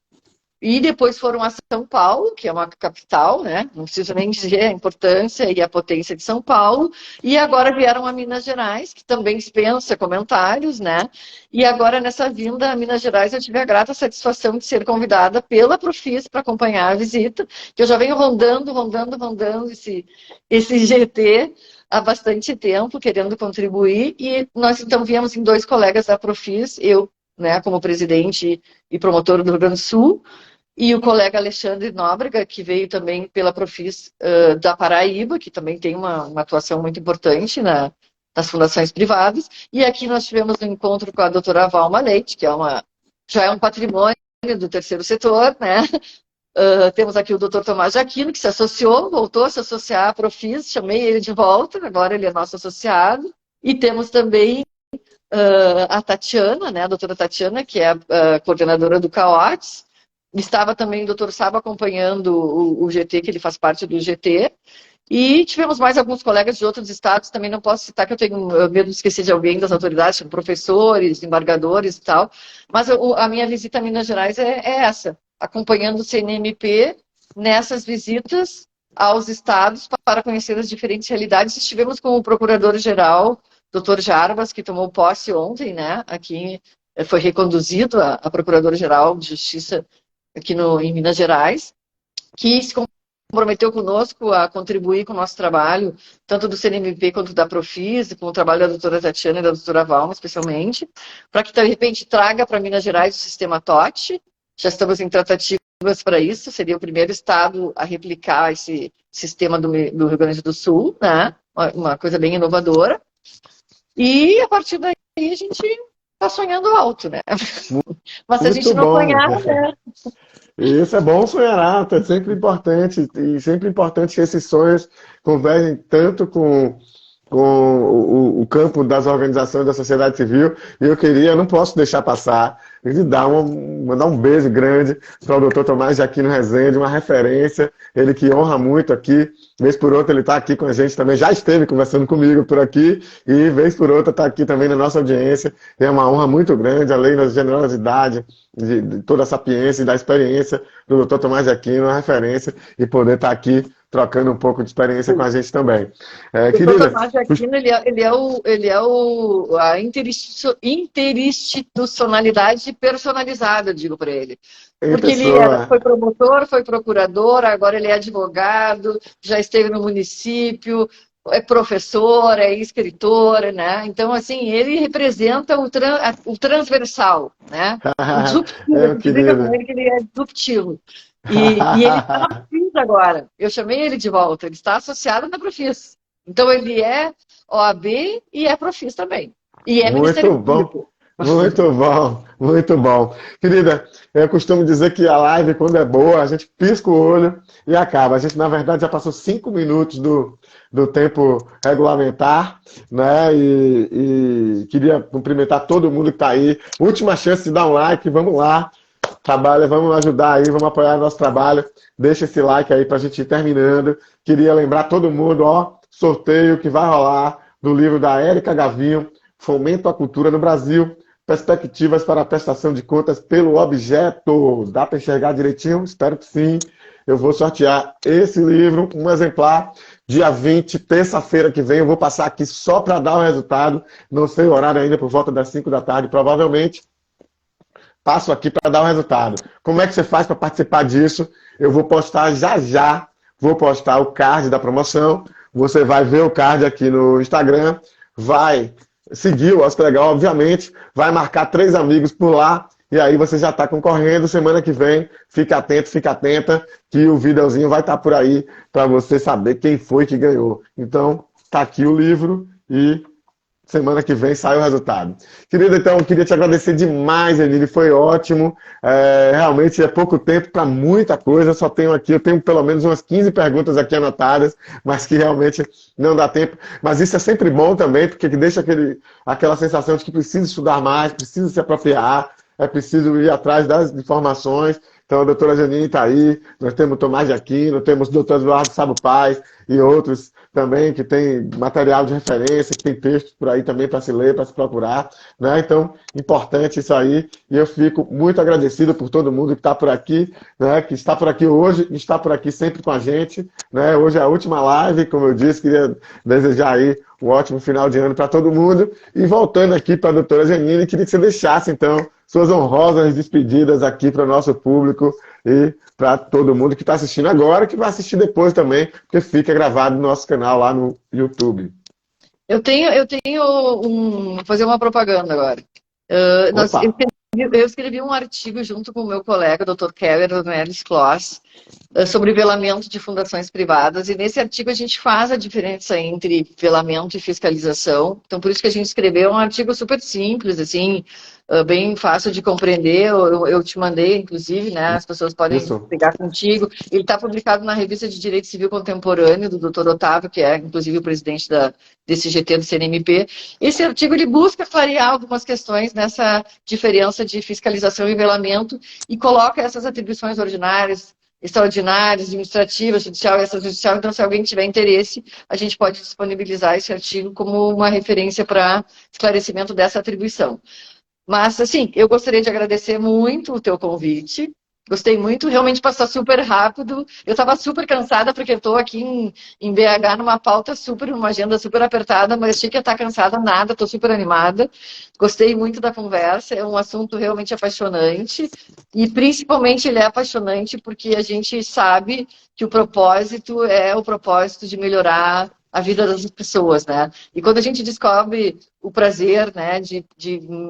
E depois foram a São Paulo, que é uma capital, né? Não preciso nem dizer a importância e a potência de São Paulo. E agora vieram a Minas Gerais, que também dispensa comentários, né? E agora, nessa vinda a Minas Gerais, eu tive a grata satisfação de ser convidada pela Profis para acompanhar a visita, que eu já venho rondando esse GT há bastante tempo, querendo contribuir. E nós, então, viemos em 2 colegas da Profis, eu, né, como presidente e promotor do Rio Grande do Sul, e o colega Alexandre Nóbrega, que veio também pela Profis da Paraíba, que também tem uma atuação muito importante nas fundações privadas. E aqui nós tivemos um encontro com a doutora Valma Leite, que já é um patrimônio do terceiro setor, né? Temos aqui o doutor Tomás Jaquino, que se associou, voltou a se associar à Profis, chamei ele de volta, agora ele é nosso associado. E temos também a Tatiana, né, a doutora Tatiana, que é a coordenadora do CAOTS. Estava também o doutor Saba acompanhando o GT, que ele faz parte do GT. E tivemos mais alguns colegas de outros estados, também não posso citar, que eu tenho medo de esquecer de alguém das autoridades, como professores, embargadores e tal. Mas a minha visita a Minas Gerais é essa, acompanhando o CNMP nessas visitas aos estados para conhecer as diferentes realidades. Estivemos com o procurador-geral, doutor Jarbas, que tomou posse ontem, né? Aqui foi reconduzido a Procuradora-Geral de Justiça aqui em Minas Gerais, que se comprometeu conosco a contribuir com o nosso trabalho, tanto do CNMP quanto da Profis, com o trabalho da doutora Tatiana e da doutora Valma, especialmente, para que, de repente, traga para Minas Gerais o sistema TOT. Já estamos em tratativas para isso, seria o primeiro estado a replicar esse sistema do Rio Grande do Sul, né? Uma coisa bem inovadora. E, a partir daí, a gente está sonhando alto, né? Mas se a gente não sonhar, né? Isso é bom sonhar alto, é sempre importante, e sempre importante que esses sonhos convergem tanto com o campo das organizações da sociedade civil, e eu não posso deixar passar de mandar um beijo grande para o doutor Tomás Jaquino Rezende, uma referência, ele que honra muito aqui, vez por outra ele está aqui com a gente também, já esteve conversando comigo por aqui, e vez por outra está aqui também na nossa audiência, é uma honra muito grande, além da generosidade, de toda a sapiência e da experiência do doutor Tomás Jaquino, uma referência, e poder estar aqui trocando um pouco de experiência com a gente também. O doutor Tomás Jaquino, ele é a interinstitucionalidade personalizada, eu digo para ele. Porque ele foi promotor, foi procurador, agora ele é advogado, já esteve no município, é professor, é escritor, né? Então, assim, ele representa o transversal, né? O disruptivo, a gente brinca com ele que ele é disruptivo. E ele está na Profis agora. Eu chamei ele de volta. Ele está associado na Profis. Então, ele é OAB e é Profis também. E é Ministério Público. Muito bom, muito bom. Querida, eu costumo dizer que a live, quando é boa, a gente pisca o olho e acaba. A gente, na verdade, já passou 5 minutos do tempo regulamentar, né? E queria cumprimentar todo mundo que está aí. Última chance de dar um like, vamos lá. Trabalha, vamos ajudar aí, vamos apoiar nosso trabalho. Deixa esse like aí para a gente ir terminando. Queria lembrar todo mundo, ó, sorteio que vai rolar do livro da Érica Gavinho, Fomento à Cultura no Brasil, Perspectivas para a Prestação de Contas pelo Objeto. Dá para enxergar direitinho? Espero que sim. eu vou sortear esse livro, um exemplar, dia 20, terça-feira que vem. Eu vou passar aqui só para dar o resultado. Não sei o horário ainda, por volta das 5 da tarde, provavelmente. Passo aqui para dar o resultado. Como é que você faz para participar disso? Eu vou postar já já, vou postar o card da promoção. Você vai ver o card aqui no Instagram, vai seguir o Oscar Legal, obviamente, vai marcar 3 amigos por lá, e aí você já está concorrendo. Semana que vem, fica atento, fica atenta, que o videozinho vai estar por aí para você saber quem foi que ganhou. Então, tá aqui o livro e semana que vem sai o resultado. Querida, então, eu queria te agradecer demais, Enile, foi ótimo. Realmente é pouco tempo para muita coisa, só tenho aqui, eu tenho pelo menos umas 15 perguntas aqui anotadas, mas que realmente não dá tempo. Mas isso é sempre bom também, porque deixa aquela sensação de que precisa estudar mais, precisa se apropriar, é preciso ir atrás das informações. Então, a doutora Janine está aí, nós temos o Tomás de Aquino, temos o doutor Eduardo Sabo Paz e outros também que tem material de referência, que tem textos por aí também para se ler, para se procurar, né? Então, importante isso aí, e eu fico muito agradecido por todo mundo que está por aqui, né? Que está por aqui hoje, e está por aqui sempre com a gente, né? Hoje é a última live, como eu disse, queria desejar aí um ótimo final de ano para todo mundo, e voltando aqui para a doutora Janine, queria que você deixasse, então, suas honrosas despedidas aqui para o nosso público e para todo mundo que está assistindo agora, que vai assistir depois também, porque fica gravado no nosso canal lá no YouTube. Vou fazer uma propaganda agora. Opa! Eu escrevi um artigo junto com o meu colega, Dr. Keller Dornelles Kloss, sobre velamento de fundações privadas, e nesse artigo a gente faz a diferença entre velamento e fiscalização. Então, por isso que a gente escreveu um artigo super simples, assim, bem fácil de compreender. Eu te mandei, inclusive, né? As pessoas podem Isso. pegar contigo. Ele está publicado na Revista de Direito Civil Contemporâneo, do Dr. Otávio, que é, inclusive, o presidente desse GT do CNMP. Esse artigo ele busca clarear algumas questões nessa diferença de fiscalização e velamento e coloca essas atribuições ordinárias, extraordinárias, administrativas, judicial e extrajudicial. Então, se alguém tiver interesse, a gente pode disponibilizar esse artigo como uma referência para esclarecimento dessa atribuição. Mas, assim, eu gostaria de agradecer muito o teu convite. Gostei muito, realmente passou super rápido. Eu estava super cansada, porque eu estou aqui em BH numa pauta super, numa agenda super apertada, mas achei que ia estar cansada, nada, estou super animada. Gostei muito da conversa, é um assunto realmente apaixonante. E, principalmente, ele é apaixonante porque a gente sabe que o propósito é o propósito de melhorar a vida das pessoas, né? E quando a gente descobre o prazer, né, de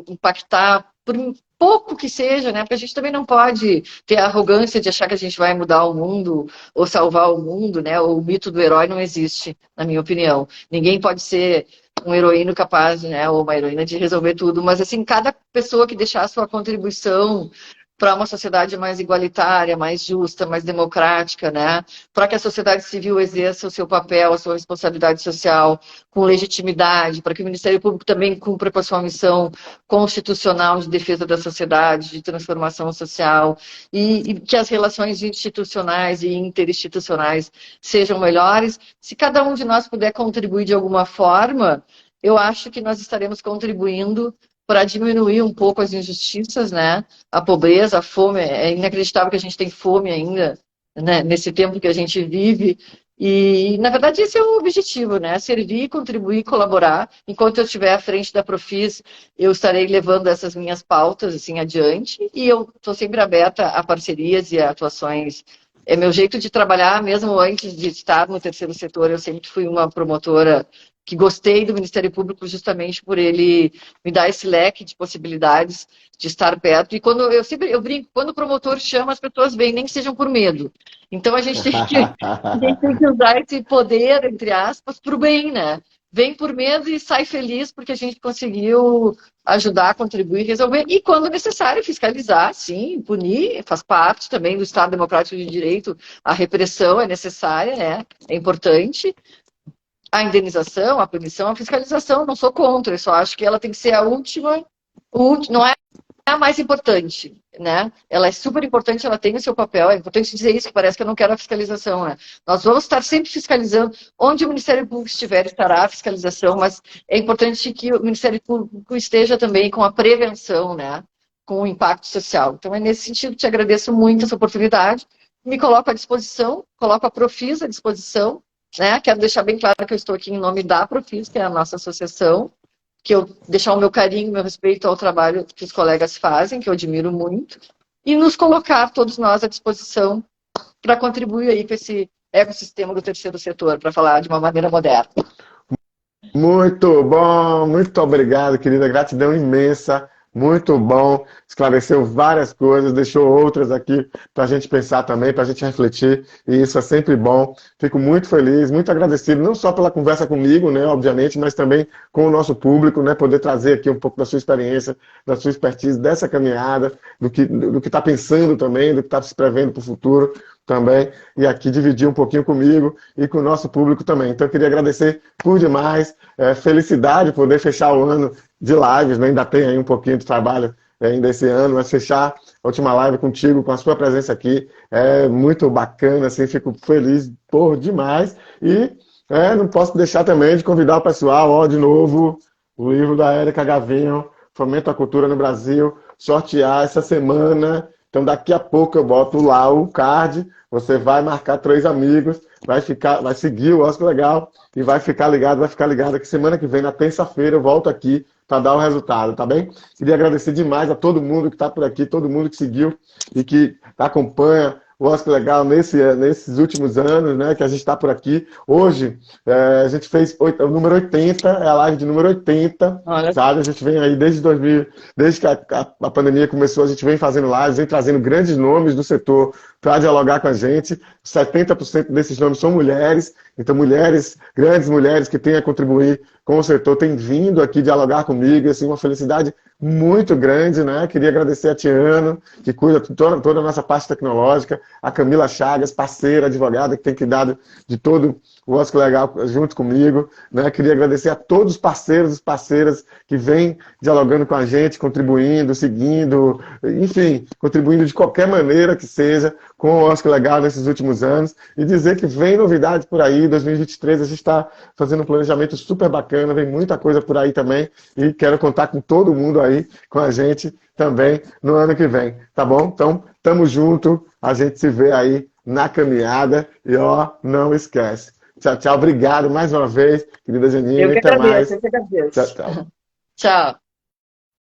impactar por um pouco que seja, né? Porque a gente também não pode ter a arrogância de achar que a gente vai mudar o mundo ou salvar o mundo, né? O mito do herói não existe, na minha opinião. Ninguém pode ser um heroíno capaz, né, ou uma heroína de resolver tudo, mas assim, cada pessoa que deixar a sua contribuição para uma sociedade mais igualitária, mais justa, mais democrática, né? Para que a sociedade civil exerça o seu papel, a sua responsabilidade social com legitimidade, para que o Ministério Público também cumpra com a sua missão constitucional de defesa da sociedade, de transformação social, e que as relações institucionais e interinstitucionais sejam melhores. Se cada um de nós puder contribuir de alguma forma, eu acho que nós estaremos contribuindo para diminuir um pouco as injustiças, né? A pobreza, a fome. É inacreditável que a gente tem fome ainda, né? Nesse tempo que a gente vive. E, na verdade, esse é o objetivo, né? Servir, contribuir, colaborar. Enquanto eu estiver à frente da Profis, eu estarei levando essas minhas pautas assim adiante. E eu estou sempre aberta a parcerias e a atuações. É meu jeito de trabalhar, mesmo antes de estar no terceiro setor. Eu sempre fui uma promotora que gostei do Ministério Público justamente por ele me dar esse leque de possibilidades de estar perto. E quando eu brinco, quando o promotor chama, as pessoas vêm, nem que sejam por medo. Então a gente tem que usar esse poder, entre aspas, para o bem, né? Vem por medo e sai feliz porque a gente conseguiu ajudar, contribuir, resolver. E quando necessário, fiscalizar, sim, punir, faz parte também do Estado Democrático de Direito. A repressão é necessária, né? É importante. A indenização, a punição, a fiscalização, não sou contra, eu só acho que ela tem que ser a última, não é a mais importante, né? Ela é super importante, ela tem o seu papel, é importante dizer isso, que parece que eu não quero a fiscalização, né? Nós vamos estar sempre fiscalizando, onde o Ministério Público estiver, estará a fiscalização, mas é importante que o Ministério Público esteja também com a prevenção, né? Com o impacto social. Então, é nesse sentido que te agradeço muito essa oportunidade. me coloco à disposição, coloco a Profis à disposição, né? Quero deixar bem claro que eu estou aqui em nome da Profis, que é a nossa associação, que eu deixar o meu carinho, meu respeito ao trabalho que os colegas fazem, que eu admiro muito, e nos colocar todos nós à disposição para contribuir aí com esse ecossistema do terceiro setor, para falar de uma maneira moderna. Muito bom, muito obrigado, querida. Gratidão imensa. Muito bom. Esclareceu várias coisas, deixou outras aqui para a gente pensar também, para a gente refletir. E isso é sempre bom. Fico muito feliz, muito agradecido, não só pela conversa comigo, né, obviamente, mas também com o nosso público, né, poder trazer aqui um pouco da sua experiência, da sua expertise, dessa caminhada, do que está pensando também, do que está se prevendo para o futuro também, e aqui dividir um pouquinho comigo e com o nosso público também. Então, eu queria agradecer por demais, felicidade poder fechar o ano de lives, né? Ainda tem aí um pouquinho de trabalho ainda esse ano, mas fechar a última live contigo, com a sua presença aqui, é muito bacana, assim, fico feliz por demais, e não posso deixar também de convidar o pessoal, ó, de novo, o livro da Érica Gavinho, Fomenta a Cultura no Brasil, sortear essa semana. Então, daqui a pouco eu boto lá o card, você vai marcar 3 amigos, vai seguir o Oscar Legal e vai ficar ligado que semana que vem, na terça-feira, eu volto aqui para dar o resultado, tá bem? Queria agradecer demais a todo mundo que está por aqui, todo mundo que seguiu e que acompanha o Oscar Legal nesses últimos anos, né, que a gente está por aqui. Hoje, a gente fez o número 80, é a live de número 80, Olha. sabe? A gente vem aí desde 2000, desde que a pandemia começou, a gente vem fazendo lives, vem trazendo grandes nomes do setor para dialogar com a gente. 70% desses nomes são mulheres, então mulheres, grandes mulheres que têm a contribuir com o setor, têm vindo aqui dialogar comigo, assim, uma felicidade muito grande, né? Queria agradecer a Tiano, que cuida de toda a nossa parte tecnológica, a Camila Chagas, parceira, advogada, que tem cuidado de todo o Oscar Legal junto comigo, né? Queria agradecer a todos os parceiros e parceiras que vêm dialogando com a gente, contribuindo, seguindo, enfim, contribuindo de qualquer maneira que seja com o Oscar Legal nesses últimos anos, e dizer que vem novidade por aí. 2023 a gente está fazendo um planejamento super bacana, vem muita coisa por aí também, e quero contar com todo mundo aí, com a gente também no ano que vem, tá bom? Então, tamo junto, a gente se vê aí na caminhada, e ó, não esquece. Tchau, tchau, obrigado mais uma vez, querida Janine, Eu que até mais. agradeço, eu que agradeço. Tchau, tchau. Tchau.